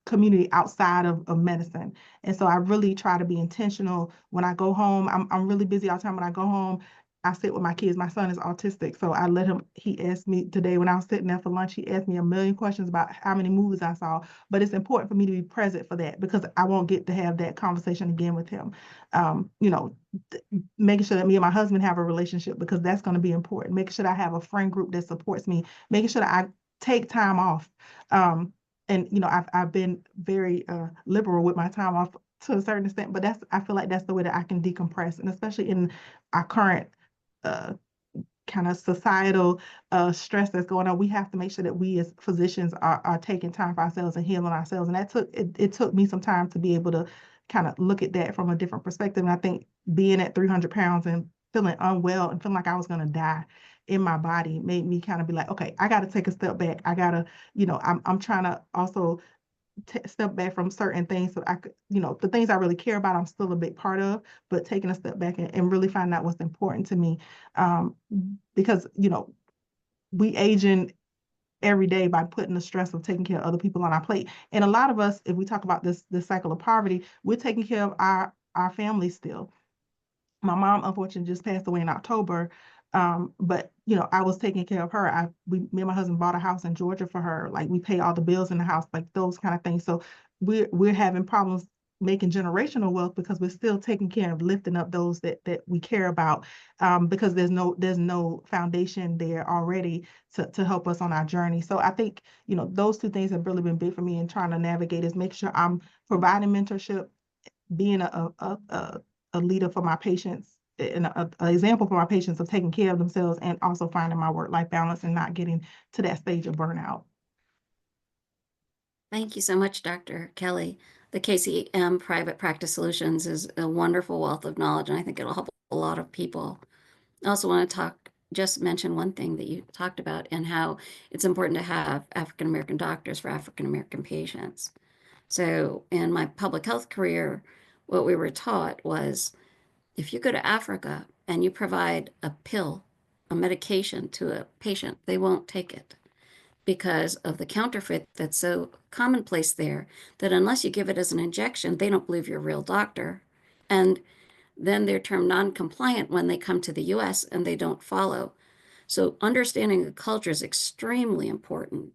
community outside of medicine. And so I really try to be intentional when I go home. I'm really busy all the time. When I go home, I sit with my kids. My son is autistic, so I let him, he asked me today when I was sitting there for lunch, he asked me a million questions about how many movies I saw. But it's important for me to be present for that, because I won't get to have that conversation again with him. Making sure that me and my husband have a relationship, because that's going to be important. Making sure that I have a friend group that supports me. Making sure that I take time off. And I've been very liberal with my time off to a certain extent, but I feel like that's the way that I can decompress. And especially in our current kind of societal stress that's going on, we have to make sure that we as physicians are taking time for ourselves and healing ourselves. And it took me some time to be able to kind of look at that from a different perspective. And I think being at 300 pounds and feeling unwell and feeling like I was going to die in my body made me kind of be like, okay, I got to take a step back. I got to, I'm trying to also step back from certain things, so I could, the things I really care about, I'm still a big part of, but taking a step back and really finding out what's important to me. Because, we aging every day by putting the stress of taking care of other people on our plate. And a lot of us, if we talk about this cycle of poverty, we're taking care of our families still. My mom, unfortunately, just passed away in October. But I was taking care of her. Me and my husband bought a house in Georgia for her. Like, we pay all the bills in the house, like those kind of things. So we're having problems making generational wealth, because we're still taking care of lifting up those that we care about, because there's no foundation there already to help us on our journey. So I think those two things have really been big for me in trying to navigate, is make sure I'm providing mentorship, being a leader for my patients, and an example for my patients of taking care of themselves, and also finding my work-life balance and not getting to that stage of burnout. Thank you so much, Dr. Kelly. The KCM Private Practice Solutions is a wonderful wealth of knowledge, and I think it'll help a lot of people. I also want to just mention one thing that you talked about, and how it's important to have African-American doctors for African-American patients. So in my public health career, what we were taught was, if you go to Africa and you provide a pill, a medication to a patient, they won't take it, because of the counterfeit that's so commonplace there, that unless you give it as an injection, they don't believe you're a real doctor. And then they're termed non-compliant when they come to the US and they don't follow. So understanding the culture is extremely important.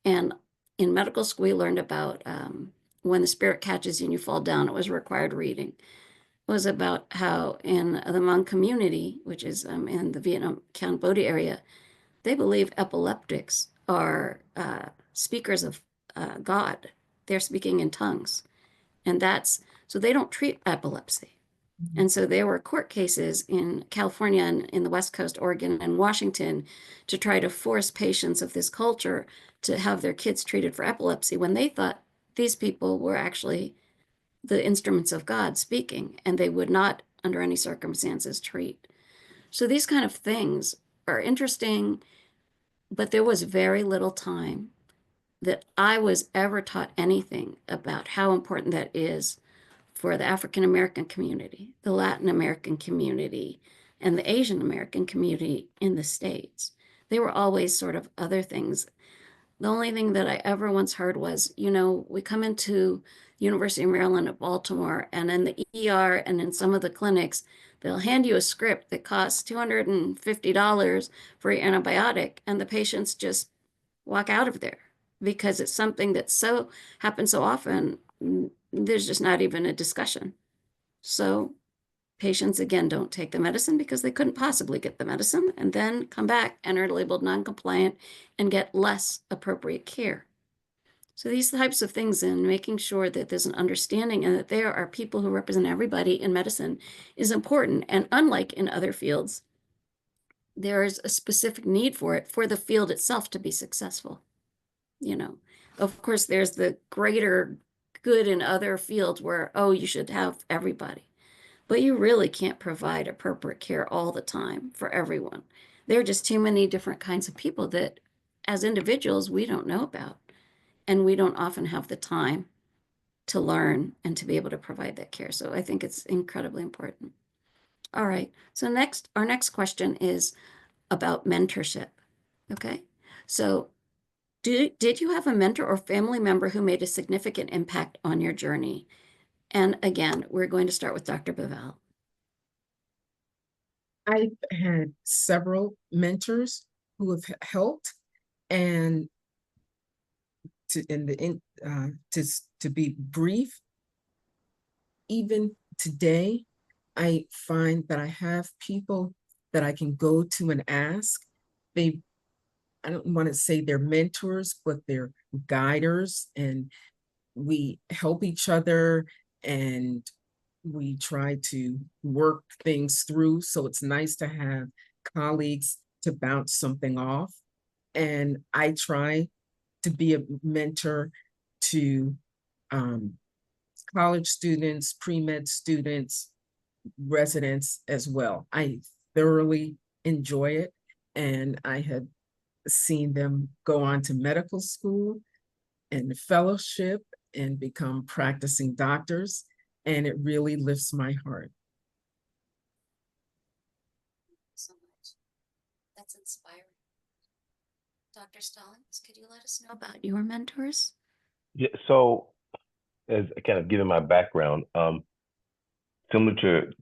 And in medical school, we learned about when the spirit catches you and you fall down. It was required reading. It was about how in the Hmong community, which is in the Vietnam, Cambodia area, they believe epileptics are speakers of God. They're speaking in tongues. And so they don't treat epilepsy. And so there were court cases in California and in the West Coast, Oregon, and Washington to try to force patients of this culture to have their kids treated for epilepsy, when they thought these people were actually the instruments of God speaking, and they would not, under any circumstances, treat. So these kind of things are interesting, but there was very little time that I was ever taught anything about how important that is for the African American community, the Latin American community, and the Asian American community in the States. They were always sort of other things. The only thing that I ever once heard was, we come into University of Maryland at Baltimore, and in the ER and in some of the clinics, they'll hand you a script that costs $250 for your antibiotic, and the patients just walk out of there because it's something that so happens so often, there's just not even a discussion. So patients, again, don't take the medicine because they couldn't possibly get the medicine, and then come back and are labeled non-compliant and get less appropriate care. So these types of things, and making sure that there's an understanding and that there are people who represent everybody in medicine, is important. And unlike in other fields, there is a specific need for it for the field itself to be successful. Of course, there's the greater good in other fields where, you should have everybody. But you really can't provide appropriate care all the time for everyone. There are just too many different kinds of people that, as individuals, we don't know about. And we don't often have the time to learn and to be able to provide that care. So I think it's incredibly important. All right. So our next question is about mentorship. Okay. So did you have a mentor or family member who made a significant impact on your journey? And again, we're going to start with Dr. Bovelle. I've had several mentors who have helped, and to be brief, even today, I find that I have people that I can go to and ask. I don't want to say they're mentors, but they're guiders, and we help each other and we try to work things through. So it's nice to have colleagues to bounce something off. And I try to be a mentor to college students, pre-med students, residents as well. I thoroughly enjoy it. And I have seen them go on to medical school and fellowship and become practicing doctors. And it really lifts my heart. So much. That's inspiring. Dr. Stallings, could you let us know about your mentors? Yeah, so as kind of given my background, similar to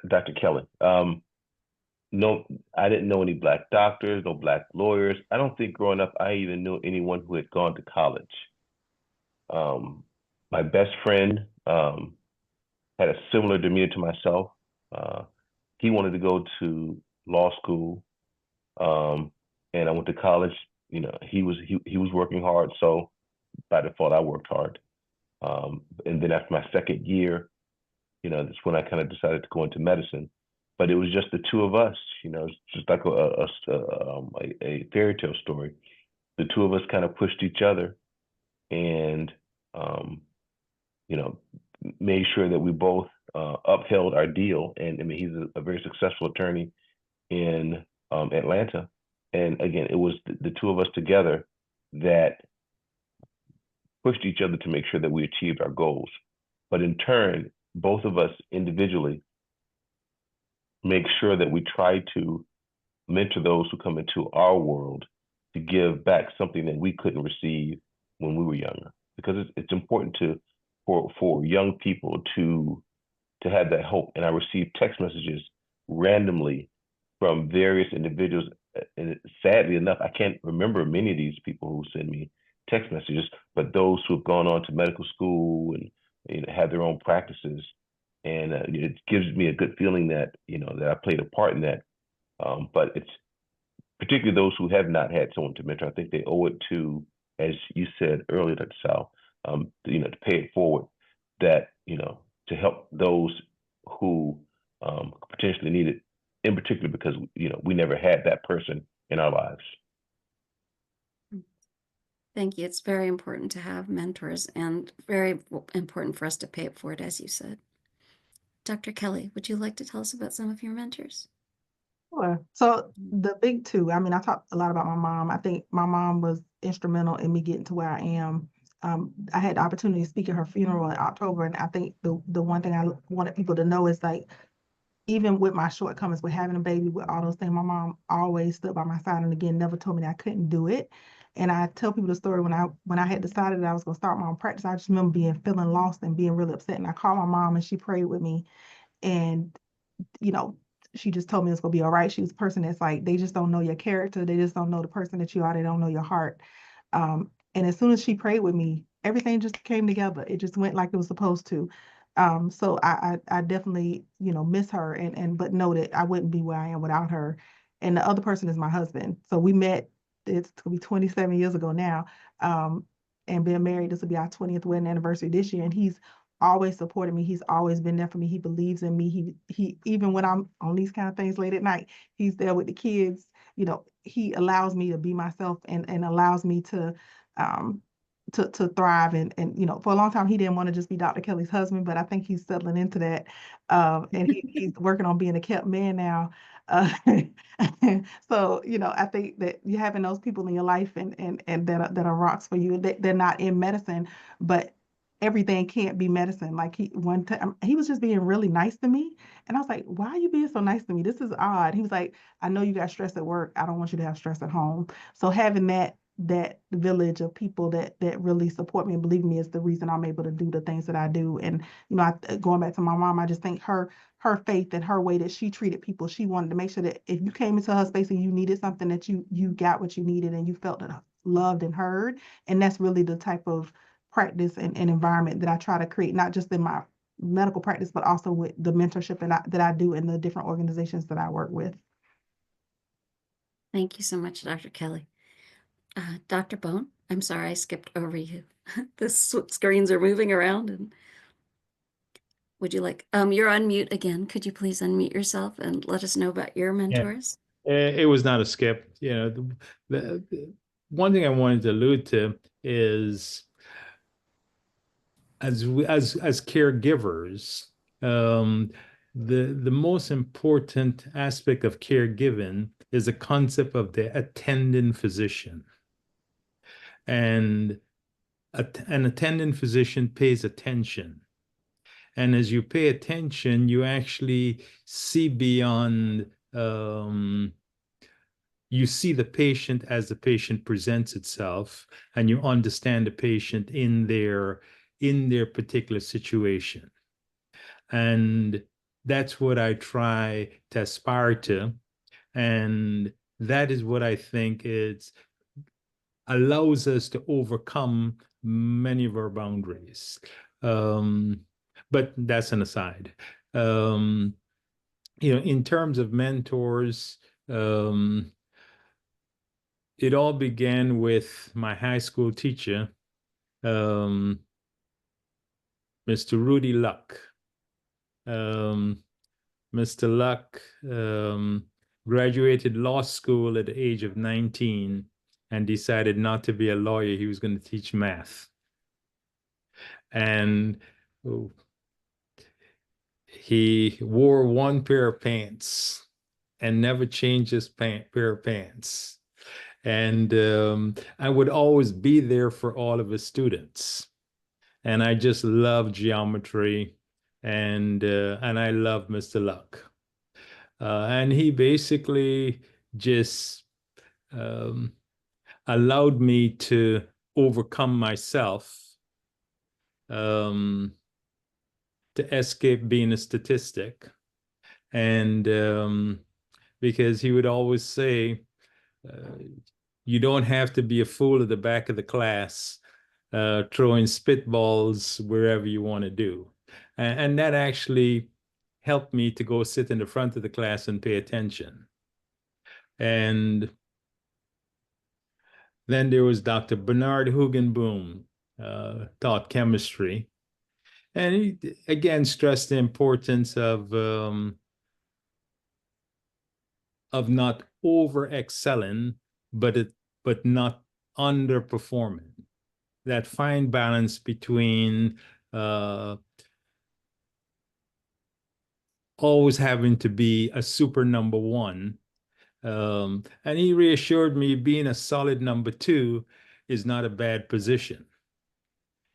Dr. Kelly, no, I didn't know any Black doctors, no Black lawyers. I don't think growing up I even knew anyone who had gone to college. My best friend had a similar demeanor to myself. He wanted to go to law school, and I went to college. He was working hard, so by default I worked hard. And then after my second year, that's when I kind of decided to go into medicine. But it was just the two of us. It's just like a fairy tale story. The two of us kind of pushed each other, and made sure that we both upheld our deal. And I mean, he's a very successful attorney in Atlanta. And again, it was the two of us together that pushed each other to make sure that we achieved our goals. But in turn, both of us individually make sure that we try to mentor those who come into our world to give back something that we couldn't receive when we were younger. Because it's important for young people to have that hope. And I received text messages randomly from various individuals. And sadly enough, I can't remember many of these people who send me text messages, but those who have gone on to medical school and have their own practices. And it gives me a good feeling that, that I played a part in that. But it's particularly those who have not had someone to mentor. I think they owe it to, as you said earlier, Dr. Sal, to pay it forward, that, to help those who potentially need it, in particular because, we never had that person in our lives. Thank you. It's very important to have mentors and very important for us to pay it forward, as you said. Dr. Kelly, would you like to tell us about some of your mentors? Sure. So the big two, I mean, I talked a lot about my mom. I think my mom was instrumental in me getting to where I am. I had the opportunity to speak at her funeral in October, and I think the one thing I wanted people to know is like, even with my shortcomings with having a baby, with all those things, my mom always stood by my side and again never told me that I couldn't do it. And I tell people the story when I had decided that I was gonna start my own practice, I just remember feeling lost and being really upset. And I called my mom and she prayed with me. And you know, she just told me it's gonna be all right. She was a person that's like, they just don't know your character. They just don't know the person that you are. They don't know your heart. And as soon as she prayed with me, everything just came together. It just went like it was supposed to. So I definitely, miss her and but know that I wouldn't be where I am without her. And the other person is my husband. So we met, it's gonna be 27 years ago now. And been married. This will be our 20th wedding anniversary this year. And he's always supported me. He's always been there for me. He believes in me. He even when I'm on these kind of things late at night, he's there with the kids. He allows me to be myself and allows me um to thrive and for a long time he didn't want to just be Dr. Kelly's husband, but I think he's settling into that. And he's working on being a kept man now. Uh, so I think that you having those people in your life and that are rocks for you. They're not in medicine, but everything can't be medicine. Like one time he was just being really nice to me. And I was like, why are you being so nice to me? This is odd. He was like, I know you got stress at work. I don't want you to have stress at home. So having that village of people that really support me and believe in me is the reason I'm able to do the things that I do. And going back to my mom, I just think her faith and her way that she treated people, she wanted to make sure that if you came into her space and you needed something, that you got what you needed and you felt loved and heard. And that's really the type of practice and environment that I try to create, not just in my medical practice, but also with the mentorship that I do in the different organizations that I work with. Thank you so much, Dr. Kelly. Dr. Bone, I'm sorry I skipped over you. The screens are moving around. And would you like, you're on mute again. Could you please unmute yourself and let us know about your mentors? It was not a skip. The one thing I wanted to allude to is as caregivers, the most important aspect of caregiving is the concept of the attending physician. And an attending physician pays attention. And as you pay attention, you actually see beyond, you see the patient as the patient presents itself, and you understand the patient in their particular situation. And that's what I try to aspire to. And that is what I think allows us to overcome many of our boundaries. But that's an aside. In terms of mentors, it all began with my high school teacher, Mr. Rudy Luck. Mr. Luck graduated law school at the age of 19 and decided not to be a lawyer. He was going to teach math. And he wore one pair of pants and never changed his pair of pants. And I would always be there for all of his students. And I just love geometry, and I love Mr. Luck. And he basically just allowed me to overcome myself, to escape being a statistic. And because he would always say, you don't have to be a fool at the back of the class, throwing spitballs wherever you want to do. And that actually helped me to go sit in the front of the class and pay attention. And then there was Dr. Bernard Hugenboom, taught chemistry. And he, again, stressed the importance of not over excelling, but not underperforming. That fine balance between always having to be a super number one. And he reassured me being a solid number two is not a bad position.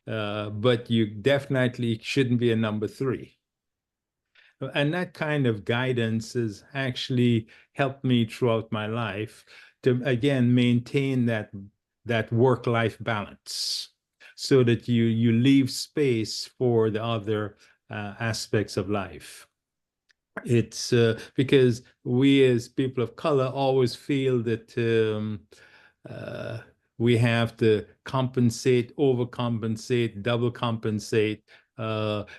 But you definitely shouldn't be a number three. And that kind of guidance has actually helped me throughout my life to, again, maintain that work-life balance so that you leave space for the other aspects of life. It's because we as people of color always feel that we have to compensate, overcompensate, double compensate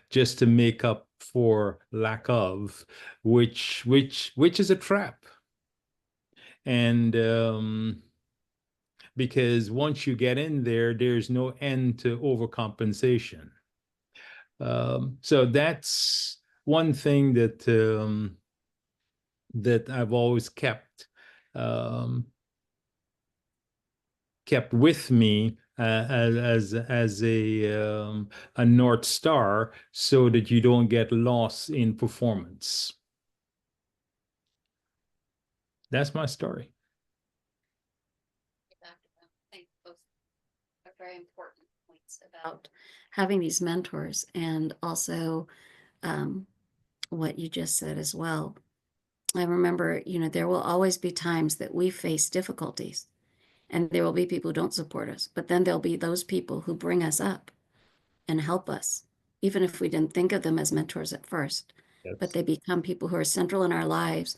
just to make up for lack of, which is a trap. And because once you get in there, there's no end to overcompensation. So that's one thing that that I've always kept with me as a North Star, so that you don't get lost in performance. That's my story. I think both are very important points about having these mentors, and also what you just said as well. I remember, there will always be times that we face difficulties, and there will be people who don't support us, but then there'll be those people who bring us up and help us, even if we didn't think of them as mentors at first. Yes. But they become people who are central in our lives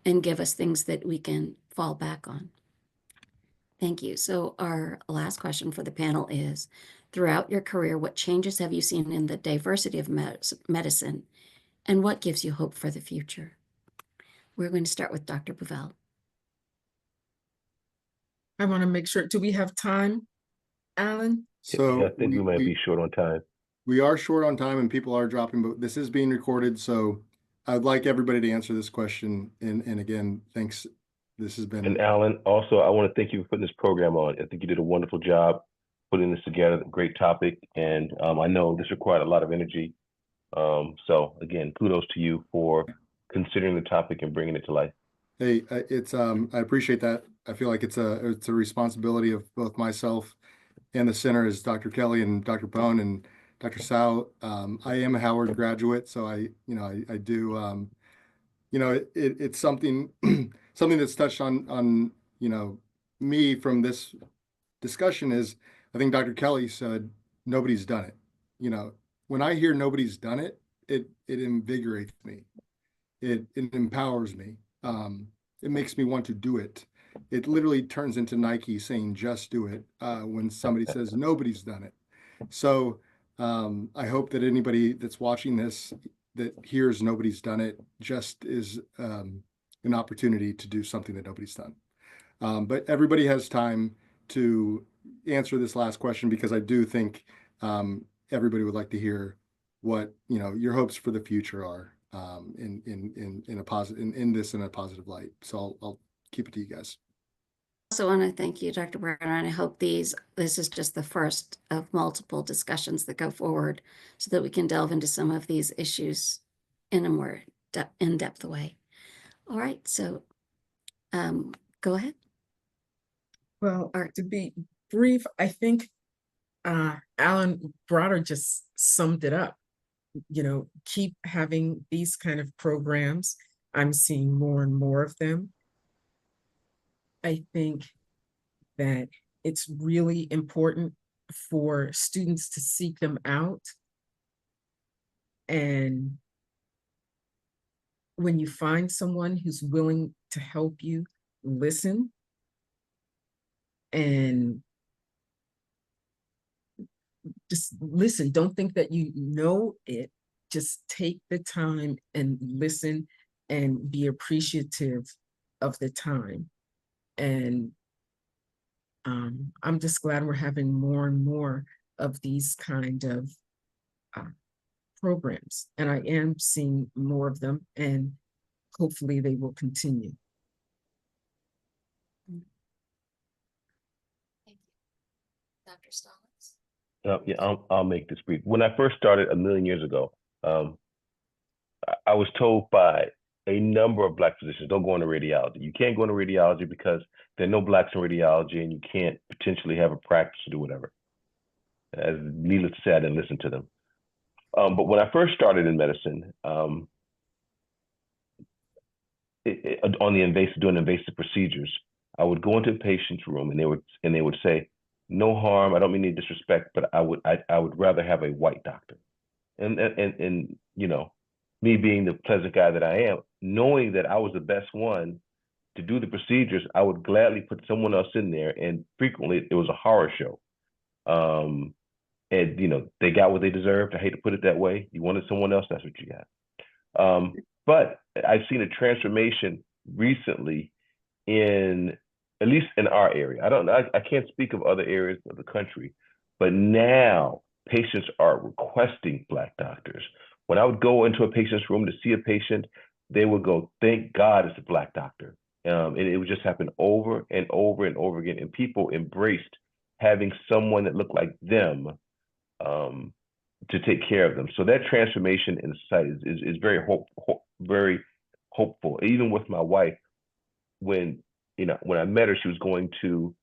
and give us things that we can fall back on. Thank you. So our last question for the panel is, throughout your career, what changes have you seen in the diversity of medicine, and what gives you hope for the future? We're going to start with Dr. Bovelle. I want to make sure, do we have time, Allan? So I think we might be short on time. We are short on time and people are dropping, but this is being recorded. So I'd like everybody to answer this question. And again, thanks. This has been. And Allan, also, I want to thank you for putting this program on. I think you did a wonderful job putting this together. Great topic. And I know this required a lot of energy. So again, kudos to you for considering the topic and bringing it to life. Hey, I appreciate that. I feel like it's a responsibility of both myself and the center, as Dr. Kelly and Dr. Pone and Dr. Sao. I am a Howard graduate, so I do, it's something, something that's touched on, me from this discussion is, I think Dr. Kelly said, nobody's done it. When I hear nobody's done it, it invigorates me. It empowers me. It makes me want to do it. It literally turns into Nike saying, just do it, when somebody says nobody's done it. So I hope that anybody that's watching this that hears nobody's done it just is an opportunity to do something that nobody's done. But everybody has time to answer this last question, because I do think everybody would like to hear what your hopes for the future are in a positive in a positive light. So I'll keep it to you guys. I also want to thank you, Dr. Browder, and I hope this is just the first of multiple discussions that go forward, so that we can delve into some of these issues in a more in-depth way. All right, so go ahead. Well, to be brief, I think Allan Browder just summed it up. Keep having these kind of programs. I'm seeing more and more of them. I think that it's really important for students to seek them out. And when you find someone who's willing to help you, listen and just listen. Don't think that you know it. Just take the time and listen and be appreciative of the time. And I'm just glad we're having more and more of these kind of programs. And I am seeing more of them, and hopefully they will continue. Dr. Stallings? Yeah, I'll make this brief. When I first started a million years ago, I was told by a number of Black physicians, don't go into radiology. You can't go into radiology because there are no Blacks in radiology and you can't potentially have a practice to do whatever. As needless to say, I didn't listen to them. But when I first started in medicine, on the doing invasive procedures, I would go into a patient's room and they would say, no harm, I don't mean any disrespect, but I would rather have a white doctor. And you know, me being the pleasant guy that I am, knowing that I was the best one to do the procedures, I would gladly put someone else in there. And frequently it was a horror show. And you know, they got what they deserved. I hate to put it that way. You wanted someone else, that's what you got. But I've seen a transformation recently in, at least in our area. I can't speak of other areas of the country, but now patients are requesting Black doctors. When I would go into a patient's room to see a patient, they would go, thank God it's a Black doctor. And it would just happen over and over and over again. And people embraced having someone that looked like them to take care of them. So that transformation in society is very hopeful. Even with my wife, when I met her, she was going to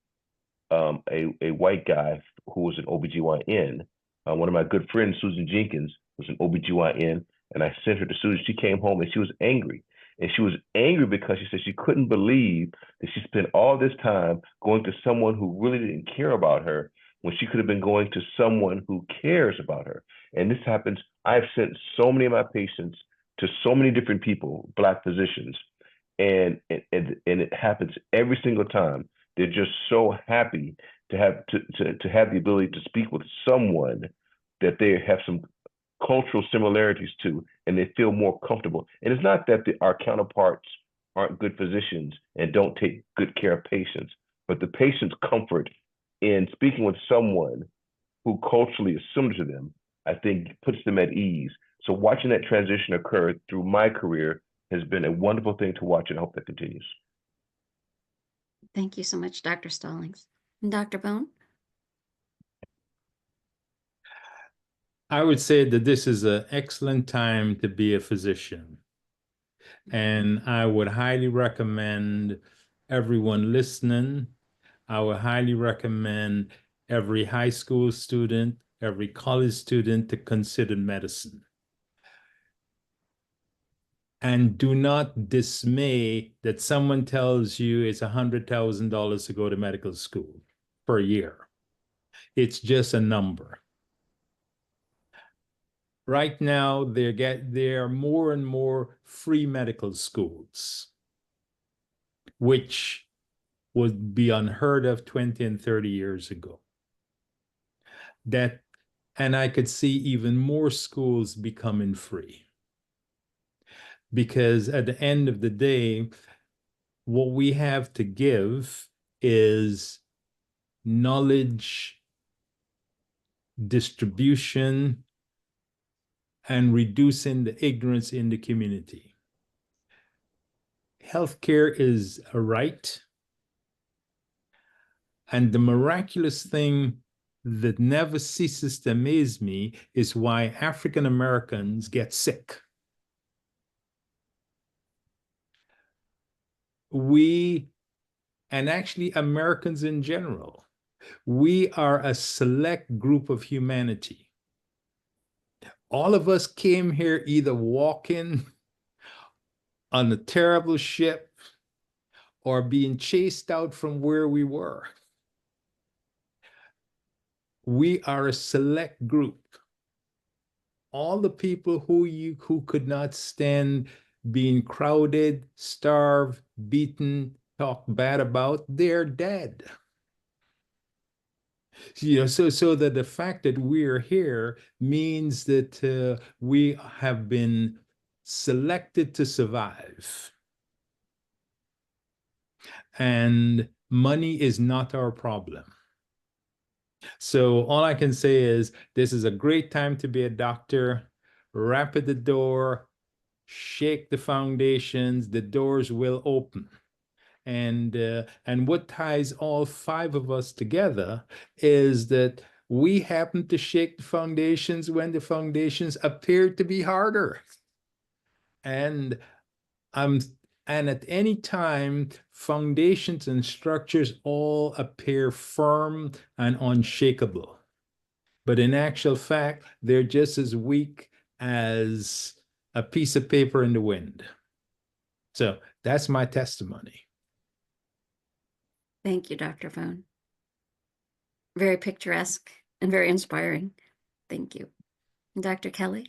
a white guy who was an OBGYN. One of my good friends, Susan Jenkins, was an OBGYN, and I sent her to Susan. She came home and she was angry. And she was angry because she said she couldn't believe that she spent all this time going to someone who really didn't care about her when she could have been going to someone who cares about her. And this happens, I've sent so many of my patients to so many different people, Black physicians, and it happens every single time. They're just so happy to have the ability to speak with someone that they have some cultural similarities to, and they feel more comfortable. And it's not that our counterparts aren't good physicians and don't take good care of patients, but the patient's comfort in speaking with someone who culturally is similar to them, I think puts them at ease. So watching that transition occur through my career has been a wonderful thing to watch, and I hope that continues. Thank you so much, Dr. Stallings. And Dr. Bone? I would say that this is an excellent time to be a physician. And I would highly recommend everyone listening. I would highly recommend every high school student, every college student to consider medicine. And do not dismay that someone tells you it's $100,000 to go to medical school per year. It's just a number. Right now, there are more and more free medical schools, which would be unheard of 20 and 30 years ago. And I could see even more schools becoming free. Because at the end of the day, what we have to give is knowledge distribution and reducing the ignorance in the community. Healthcare is a right. And the miraculous thing that never ceases to amaze me is why African Americans get sick. We, and actually Americans in general, we are a select group of humanity. All of us came here either walking on a terrible ship or being chased out from where we were. We are a select group. All the people who could not stand being crowded, starved, beaten, talked bad about, they're dead. So that the fact that we're here means that we have been selected to survive. And money is not our problem. So all I can say is this is a great time to be a doctor. Rap at the door, shake the foundations, the doors will open. And what ties all five of us together is that we happen to shake the foundations when the foundations appear to be harder. And and at any time, foundations and structures all appear firm and unshakable. But in actual fact, they're just as weak as a piece of paper in the wind. So that's my testimony. Thank you, Dr. Vone. Very picturesque and very inspiring. Thank you. Dr. Kelly?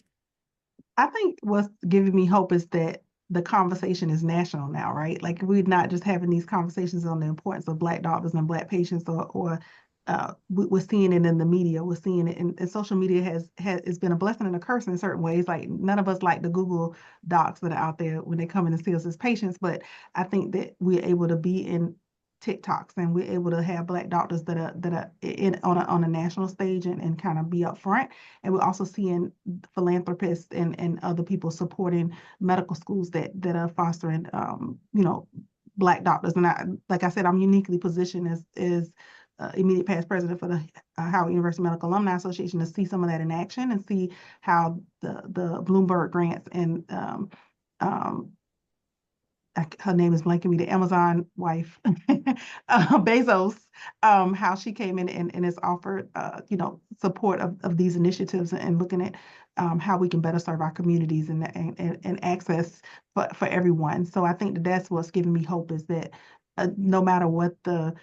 I think what's giving me hope is that the conversation is national now, right? Like we're not just having these conversations on the importance of Black doctors and Black patients, or we're seeing it in the media. We're seeing it in social media has it's been a blessing and a curse in certain ways. Like none of us like the Google Docs that are out there when they come in and see us as patients, but I think that we're able to be in TikToks and we're able to have Black doctors that are on a national stage and kind of be up front. And we're also seeing philanthropists and other people supporting medical schools that are fostering Black doctors. And like I said, I'm uniquely positioned as immediate past president for the Howard University Medical Alumni Association to see some of that in action and see how the Bloomberg grants and her name is blanking me, the Amazon wife, Bezos, how she came in and has offered, support of these initiatives and looking at how we can better serve our communities and access for everyone. So I think that's what's giving me hope is that no matter what the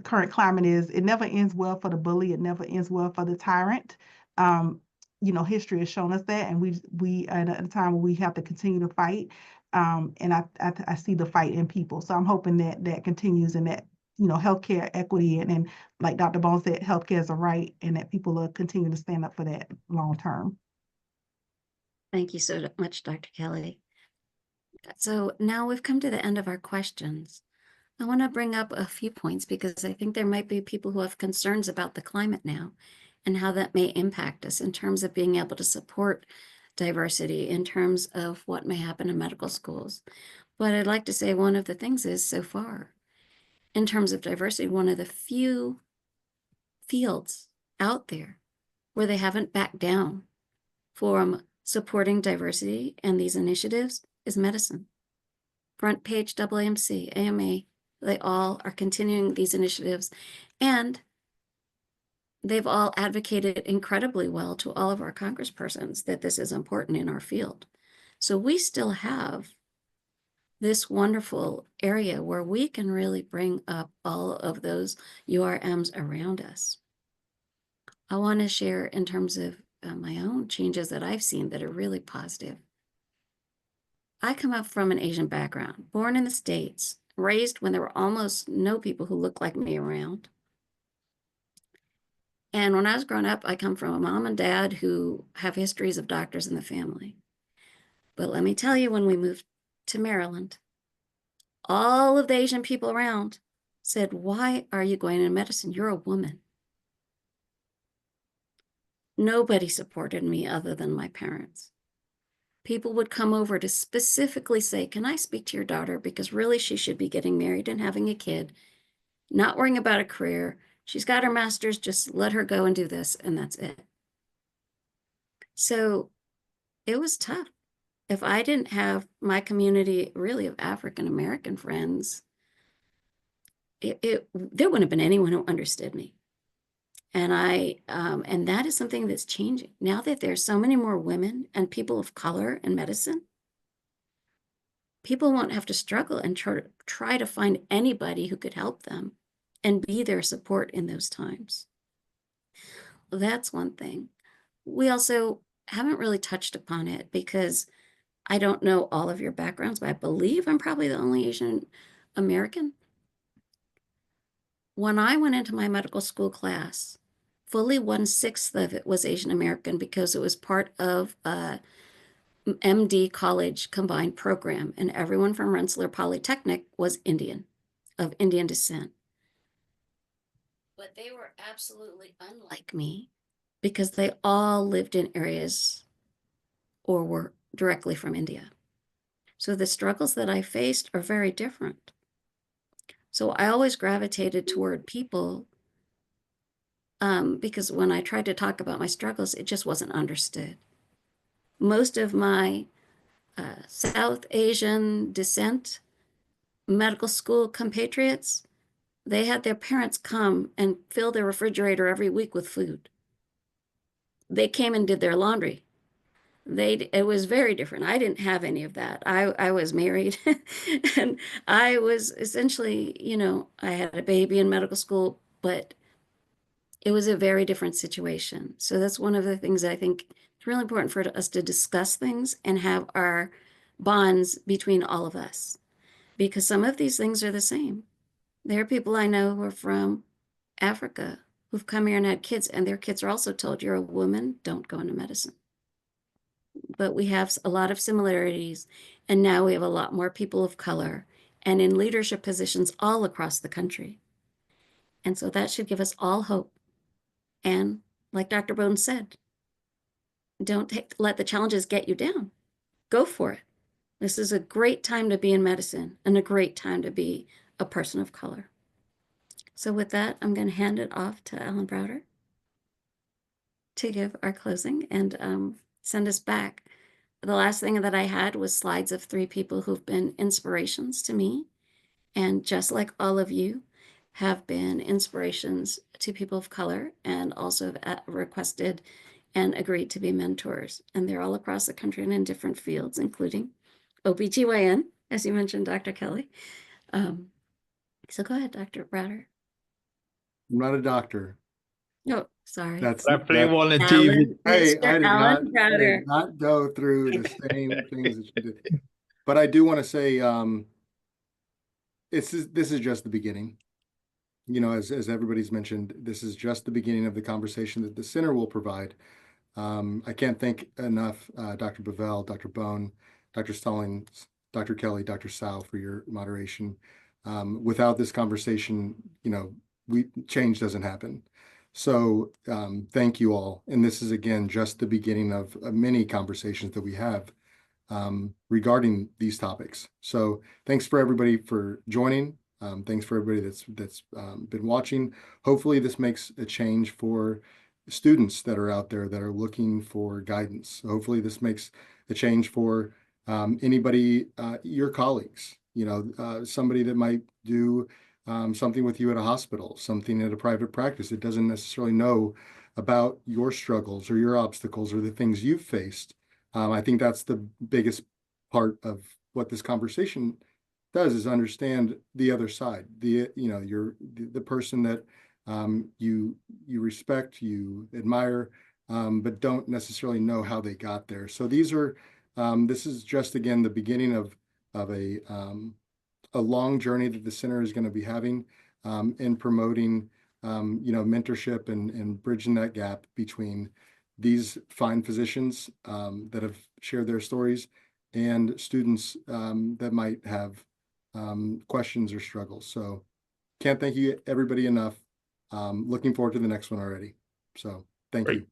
current climate is, it never ends well for the bully. It never ends well for the tyrant. History has shown us that, and we are at a time where we have to continue to fight. And I see the fight in people. So I'm hoping that continues and that, healthcare equity and like Dr. Bone said, healthcare is a right and that people will continue to stand up for that long term. Thank you so much, Dr. Kelly. So now we've come to the end of our questions. I want to bring up a few points because I think there might be people who have concerns about the climate now and how that may impact us in terms of being able to support diversity, in terms of what may happen in medical schools. But I'd like to say one of the things is so far, in terms of diversity, one of the few fields out there where they haven't backed down from supporting diversity and these initiatives is medicine. Front page, AAMC, AMA, they all are continuing these initiatives, and they've all advocated incredibly well to all of our congresspersons that this is important in our field. So we still have this wonderful area where we can really bring up all of those URMs around us. I want to share in terms of my own changes that I've seen that are really positive. I come up from an Asian background, born in the States, raised when there were almost no people who looked like me around. And when I was growing up, I come from a mom and dad who have histories of doctors in the family. But let me tell you, when we moved to Maryland, all of the Asian people around said, "Why are you going into medicine? You're a woman." Nobody supported me other than my parents. People would come over to specifically say, "Can I speak to your daughter? Because really she should be getting married and having a kid, not worrying about a career. She's got her master's, just let her go and do this," and that's it. So it was tough. If I didn't have my community really of African-American friends, there wouldn't have been anyone who understood me. And and that is something that's changing. Now that there's so many more women and people of color in medicine, people won't have to struggle and try to find anybody who could help them and be their support in those times. Well, that's one thing. We also haven't really touched upon it because I don't know all of your backgrounds, but I believe I'm probably the only Asian American. When I went into my medical school class, fully 1/6 of it was Asian American because it was part of a MD college combined program, and everyone from Rensselaer Polytechnic was Indian, of Indian descent. But they were absolutely unlike me because they all lived in areas or were directly from India. So the struggles that I faced are very different. So I always gravitated toward people because when I tried to talk about my struggles, it just wasn't understood. Most of my South Asian descent medical school compatriots, they had their parents come and fill their refrigerator every week with food. They came and did their laundry. It was very different. I didn't have any of that. I was married and I was essentially, I had a baby in medical school, but it was a very different situation. So that's one of the things that I think it's really important for us to discuss things and have our bonds between all of us, because some of these things are the same. There are people I know who are from Africa who've come here and had kids, and their kids are also told, you're a woman, don't go into medicine. But we have a lot of similarities, and now we have a lot more people of color and in leadership positions all across the country. And so that should give us all hope. And like Dr. Bones said, don't let the challenges get you down. Go for it. This is a great time to be in medicine and a great time to be a person of color. So with that, I'm going to hand it off to Allan Browder to give our closing and send us back. The last thing that I had was slides of 3 people who've been inspirations to me. And just like all of you have been inspirations to people of color and also have requested and agreed to be mentors. And they're all across the country and in different fields, including OBGYN, as you mentioned, Dr. Kelly. So go ahead, Dr. Browder. I'm not a doctor. No, sorry. That's I play that, one on Allan, TV. hey, Mr. Allan I Browder. did not go through the same things that you did. But I do want to say this is just the beginning. As everybody's mentioned, this is just the beginning of the conversation that the center will provide. I can't thank enough Dr. Bovelle, Dr. Bone, Dr. Stallings, Dr. Kelly, Dr. Sal for your moderation. Without this conversation, change doesn't happen. So thank you all. And this is, again, just the beginning of many conversations that we have regarding these topics. So thanks for everybody for joining. Thanks for everybody that's been watching. Hopefully this makes a change for students that are out there that are looking for guidance. Hopefully this makes a change for anybody, your colleagues, somebody that might do something with you at a hospital, something at a private practice that doesn't necessarily know about your struggles or your obstacles or the things you've faced. I think that's the biggest part of what this conversation does, is understand the other side, the person that you respect, you admire, but don't necessarily know how they got there. So this is just, again, the beginning of a long journey that the center is going to be having in promoting mentorship and bridging that gap between these fine physicians that have shared their stories and students that might have questions or struggles. So can't thank you everybody enough. Looking forward to the next one already. So thank you.